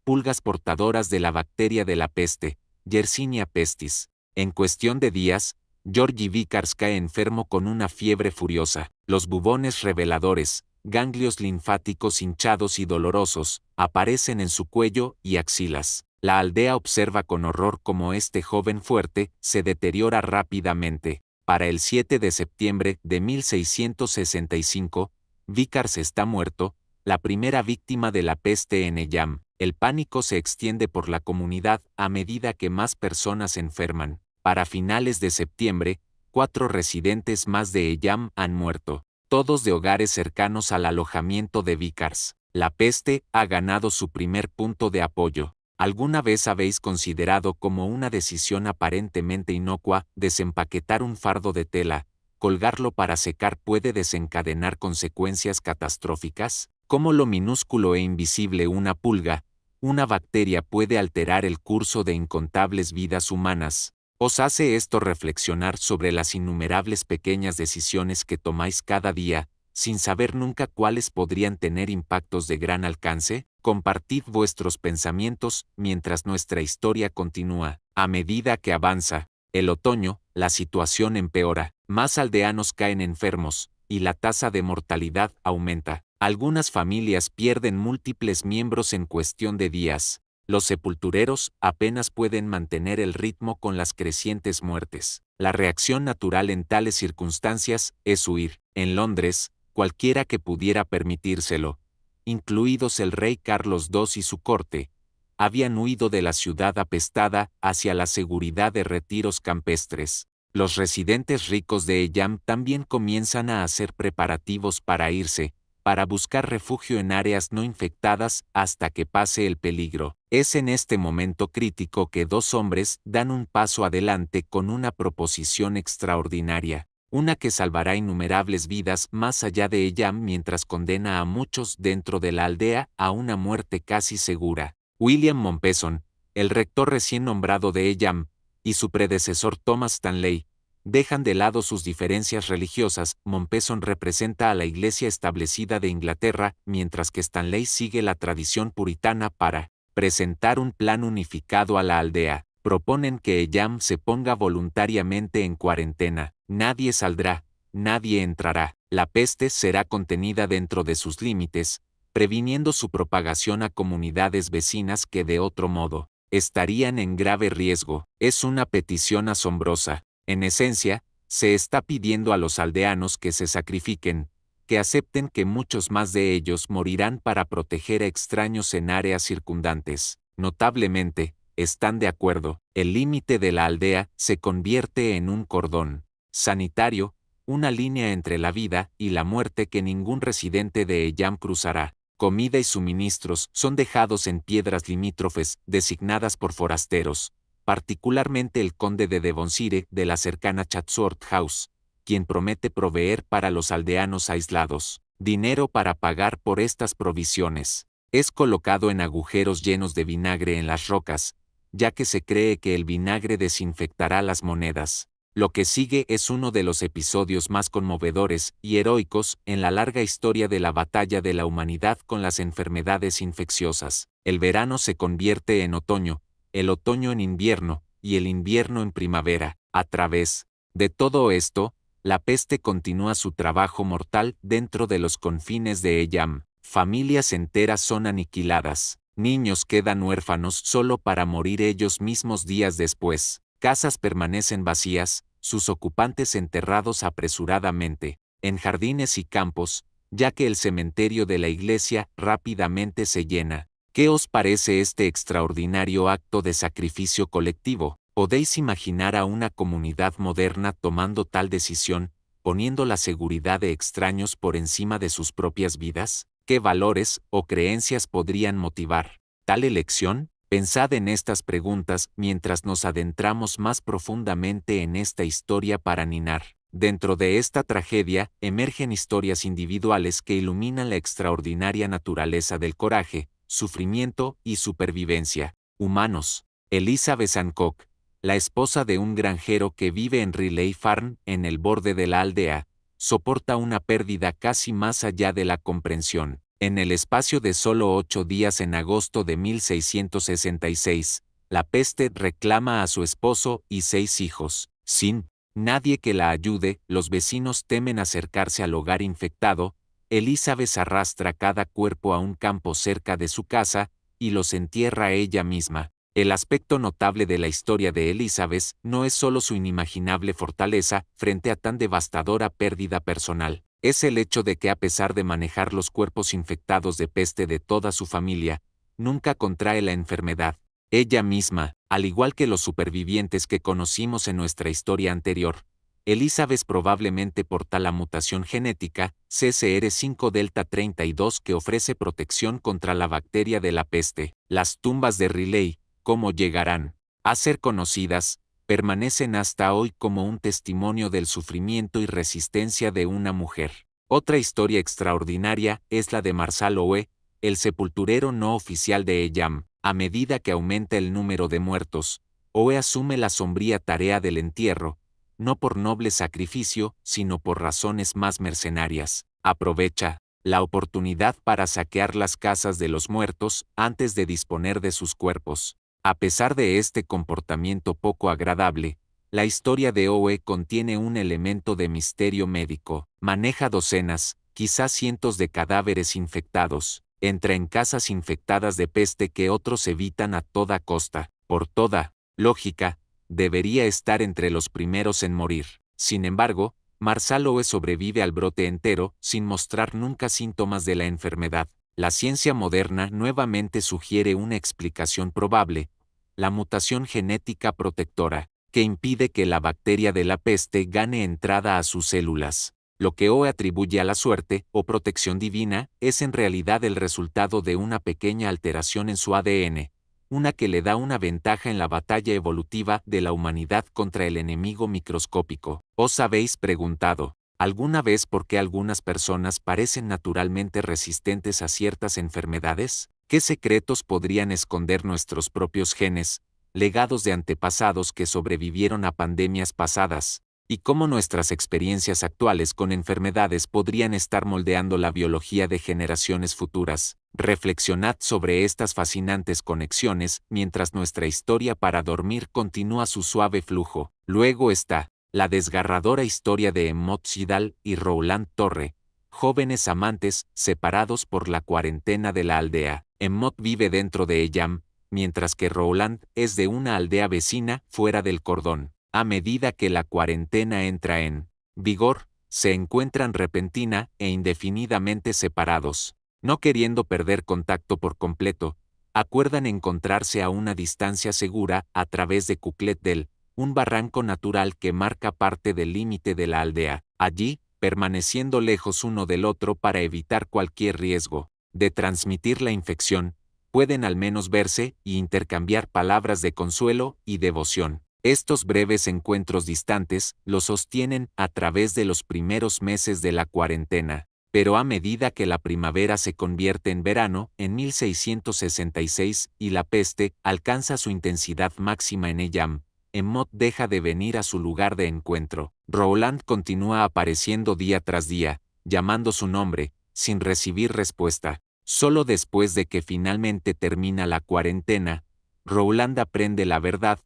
pulgas portadoras de la bacteria de la peste, Yersinia pestis. En cuestión de días, Georgie Vickers cae enfermo con una fiebre furiosa. Los bubones reveladores, ganglios linfáticos hinchados y dolorosos, aparecen en su cuello y axilas. La aldea observa con horror cómo este joven fuerte se deteriora rápidamente. Para el 7 de septiembre de 1665, Vickers está muerto, la primera víctima de la peste en Eyam. El pánico se extiende por la comunidad a medida que más personas enferman. Para finales de septiembre, 4 residentes más de Eyam han muerto, todos de hogares cercanos al alojamiento de Vickers. La peste ha ganado su primer punto de apoyo. ¿Alguna vez habéis considerado como una decisión aparentemente inocua desempaquetar un fardo de tela, colgarlo para secar puede desencadenar consecuencias catastróficas? ¿Cómo lo minúsculo e invisible una pulga, una bacteria puede alterar el curso de incontables vidas humanas? ¿Os hace esto reflexionar sobre las innumerables pequeñas decisiones que tomáis cada día, sin saber nunca cuáles podrían tener impactos de gran alcance? Compartid vuestros pensamientos mientras nuestra historia continúa. A medida que avanza el otoño, la situación empeora, más aldeanos caen enfermos, y la tasa de mortalidad aumenta. Algunas familias pierden múltiples miembros en cuestión de días. Los sepultureros apenas pueden mantener el ritmo con las crecientes muertes. La reacción natural en tales circunstancias es huir. En Londres, cualquiera que pudiera permitírselo, incluidos el rey Carlos II y su corte, habían huido de la ciudad apestada hacia la seguridad de retiros campestres. Los residentes ricos de Eyam también comienzan a hacer preparativos para irse, para buscar refugio en áreas no infectadas hasta que pase el peligro. Es en este momento crítico que 2 hombres dan un paso adelante con una proposición extraordinaria, una que salvará innumerables vidas más allá de Eyam mientras condena a muchos dentro de la aldea a una muerte casi segura. William Mompesson, el rector recién nombrado de Eyam, y su predecesor Thomas Stanley, Dejan de lado sus diferencias religiosas. Mompesson representa a la iglesia establecida de Inglaterra, mientras que Stanley sigue la tradición puritana para presentar un plan unificado a la aldea. Proponen que Eyam se ponga voluntariamente en cuarentena. Nadie saldrá, nadie entrará. La peste será contenida dentro de sus límites, previniendo su propagación a comunidades vecinas que de otro modo estarían en grave riesgo. Es una petición asombrosa. En esencia, se está pidiendo a los aldeanos que se sacrifiquen, que acepten que muchos más de ellos morirán para proteger a extraños en áreas circundantes. Notablemente, están de acuerdo. El límite de la aldea se convierte en un cordón sanitario, una línea entre la vida y la muerte que ningún residente de Eyam cruzará. Comida y suministros son dejados en piedras limítrofes, designadas por forasteros, particularmente el conde de Devonshire de la cercana Chatsworth House, quien promete proveer para los aldeanos aislados dinero para pagar por estas provisiones. Es colocado en agujeros llenos de vinagre en las rocas, ya que se cree que el vinagre desinfectará las monedas. Lo que sigue es uno de los episodios más conmovedores y heroicos en la larga historia de la batalla de la humanidad con las enfermedades infecciosas. El verano se convierte en otoño, el otoño en invierno, y el invierno en primavera. A través de todo esto, la peste continúa su trabajo mortal dentro de los confines de Eyam. Familias enteras son aniquiladas. Niños quedan huérfanos solo para morir ellos mismos días después. Casas permanecen vacías, sus ocupantes enterrados apresuradamente, en jardines y campos, ya que el cementerio de la iglesia rápidamente se llena. ¿Qué os parece este extraordinario acto de sacrificio colectivo? ¿Podéis imaginar a una comunidad moderna tomando tal decisión, poniendo la seguridad de extraños por encima de sus propias vidas? ¿Qué valores o creencias podrían motivar tal elección? Pensad en estas preguntas mientras nos adentramos más profundamente en esta historia para Ninar. Dentro de esta tragedia emergen historias individuales que iluminan la extraordinaria naturaleza del coraje, sufrimiento y supervivencia. Humanos. Elizabeth Hancock, la esposa de un granjero que vive en Riley Farm, en el borde de la aldea, soporta una pérdida casi más allá de la comprensión. En el espacio de solo 8 días en agosto de 1666, la peste reclama a su esposo y 6 hijos. Sin nadie que la ayude, los vecinos temen acercarse al hogar infectado. Elizabeth arrastra cada cuerpo a un campo cerca de su casa y los entierra ella misma. El aspecto notable de la historia de Elizabeth no es solo su inimaginable fortaleza frente a tan devastadora pérdida personal. Es el hecho de que a pesar de manejar los cuerpos infectados de peste de toda su familia, nunca contrae la enfermedad. Ella misma, al igual que los supervivientes que conocimos en nuestra historia anterior, Elizabeth probablemente porta la mutación genética CCR5 delta 32 que ofrece protección contra la bacteria de la peste. Las tumbas de Riley, ¿cómo llegarán a ser conocidas? Permanecen hasta hoy como un testimonio del sufrimiento y resistencia de una mujer. Otra historia extraordinaria es la de Marsal Owe, el sepulturero no oficial de Eyam. A medida que aumenta el número de muertos, Owe asume la sombría tarea del entierro, no por noble sacrificio, sino por razones más mercenarias. Aprovecha la oportunidad para saquear las casas de los muertos antes de disponer de sus cuerpos. A pesar de este comportamiento poco agradable, la historia de Owe contiene un elemento de misterio médico. Maneja docenas, quizás cientos de cadáveres infectados. Entra en casas infectadas de peste que otros evitan a toda costa. Por toda lógica, debería estar entre los primeros en morir. Sin embargo, Marsal Owe sobrevive al brote entero, sin mostrar nunca síntomas de la enfermedad. La ciencia moderna nuevamente sugiere una explicación probable: la mutación genética protectora, que impide que la bacteria de la peste gane entrada a sus células. Lo que Owe atribuye a la suerte o protección divina es en realidad el resultado de una pequeña alteración en su ADN, una que le da una ventaja en la batalla evolutiva de la humanidad contra el enemigo microscópico. ¿Os habéis preguntado alguna vez por qué algunas personas parecen naturalmente resistentes a ciertas enfermedades? ¿Qué secretos podrían esconder nuestros propios genes, legados de antepasados que sobrevivieron a pandemias pasadas? y cómo nuestras experiencias actuales con enfermedades podrían estar moldeando la biología de generaciones futuras. Reflexionad sobre estas fascinantes conexiones mientras nuestra historia para dormir continúa su suave flujo. Luego está la desgarradora historia de Emmott Siddal y Rowland Torre, jóvenes amantes separados por la cuarentena de la aldea. Emmott vive dentro de Ellam, mientras que Rowland es de una aldea vecina fuera del cordón. A medida que la cuarentena entra en vigor, se encuentran repentina e indefinidamente separados. No queriendo perder contacto por completo, acuerdan encontrarse a una distancia segura a través de Cuclet del, un barranco natural que marca parte del límite de la aldea. Allí, permaneciendo lejos uno del otro para evitar cualquier riesgo de transmitir la infección, pueden al menos verse y intercambiar palabras de consuelo y devoción. Estos breves encuentros distantes los sostienen a través de los primeros meses de la cuarentena, pero a medida que la primavera se convierte en verano, en 1666, y la peste alcanza su intensidad máxima en Ellam, Emmott deja de venir a su lugar de encuentro. Rowland continúa apareciendo día tras día, llamando su nombre, sin recibir respuesta. Solo después de que finalmente termina la cuarentena, Rowland aprende la verdad.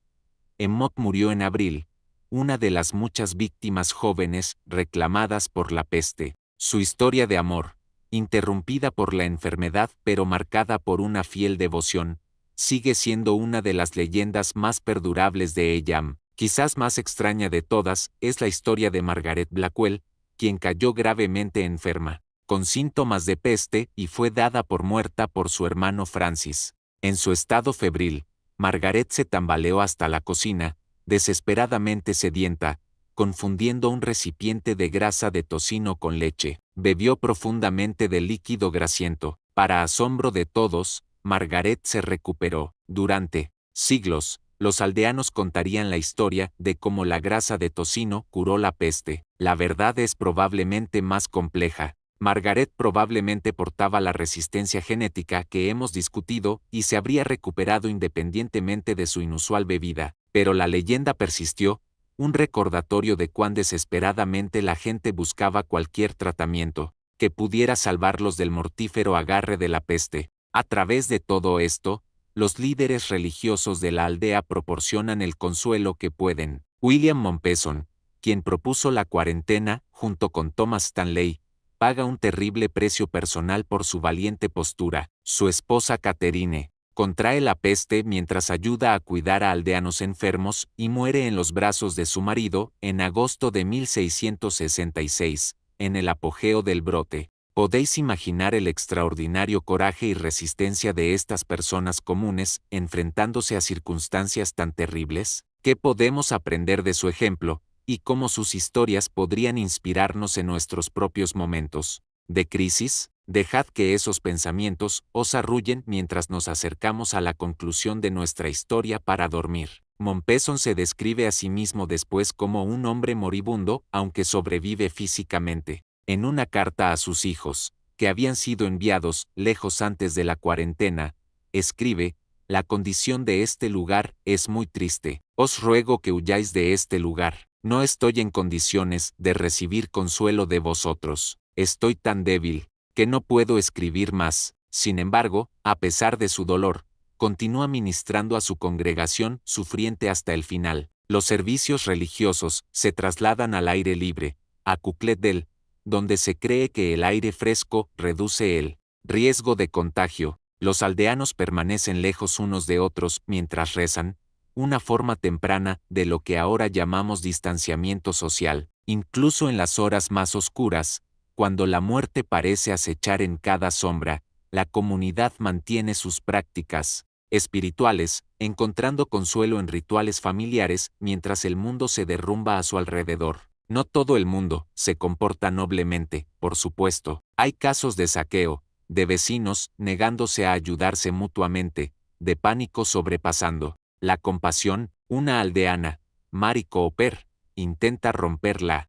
Emmott murió en abril, una de las muchas víctimas jóvenes reclamadas por la peste. Su historia de amor, interrumpida por la enfermedad pero marcada por una fiel devoción, sigue siendo una de las leyendas más perdurables de Ellam. Quizás más extraña de todas es la historia de Margaret Blackwell, quien cayó gravemente enferma, con síntomas de peste y fue dada por muerta por su hermano Francis. En su estado febril, Margaret se tambaleó hasta la cocina, desesperadamente sedienta, confundiendo un recipiente de grasa de tocino con leche. Bebió profundamente del líquido grasiento. Para asombro de todos, Margaret se recuperó. Durante siglos, los aldeanos contarían la historia de cómo la grasa de tocino curó la peste. La verdad es probablemente más compleja. Margaret probablemente portaba la resistencia genética que hemos discutido y se habría recuperado independientemente de su inusual bebida, pero la leyenda persistió, un recordatorio de cuán desesperadamente la gente buscaba cualquier tratamiento que pudiera salvarlos del mortífero agarre de la peste. A través de todo esto, los líderes religiosos de la aldea proporcionan el consuelo que pueden. William Mompesson, quien propuso la cuarentena, junto con Thomas Stanley, paga un terrible precio personal por su valiente postura. Su esposa Catherine contrae la peste mientras ayuda a cuidar a aldeanos enfermos y muere en los brazos de su marido en agosto de 1666, en el apogeo del brote. ¿Podéis imaginar el extraordinario coraje y resistencia de estas personas comunes enfrentándose a circunstancias tan terribles? ¿Qué podemos aprender de su ejemplo, y cómo sus historias podrían inspirarnos en nuestros propios momentos de crisis? Dejad que esos pensamientos os arrullen mientras nos acercamos a la conclusión de nuestra historia para dormir. Mompesson se describe a sí mismo después como un hombre moribundo, aunque sobrevive físicamente. En una carta a sus hijos, que habían sido enviados lejos antes de la cuarentena, escribe: «La condición de este lugar es muy triste. Os ruego que huyáis de este lugar. No estoy en condiciones de recibir consuelo de vosotros. Estoy tan débil que no puedo escribir más». Sin embargo, a pesar de su dolor, continúa ministrando a su congregación sufriente hasta el final. Los servicios religiosos se trasladan al aire libre, a Cuclet del, donde se cree que el aire fresco reduce el riesgo de contagio. Los aldeanos permanecen lejos unos de otros mientras rezan, una forma temprana de lo que ahora llamamos distanciamiento social. Incluso en las horas más oscuras, cuando la muerte parece acechar en cada sombra, la comunidad mantiene sus prácticas espirituales, encontrando consuelo en rituales familiares mientras el mundo se derrumba a su alrededor. No todo el mundo se comporta noblemente, por supuesto. Hay casos de saqueo, de vecinos negándose a ayudarse mutuamente, de pánico sobrepasando la compasión. Una aldeana, Mary Cooper, intenta romper la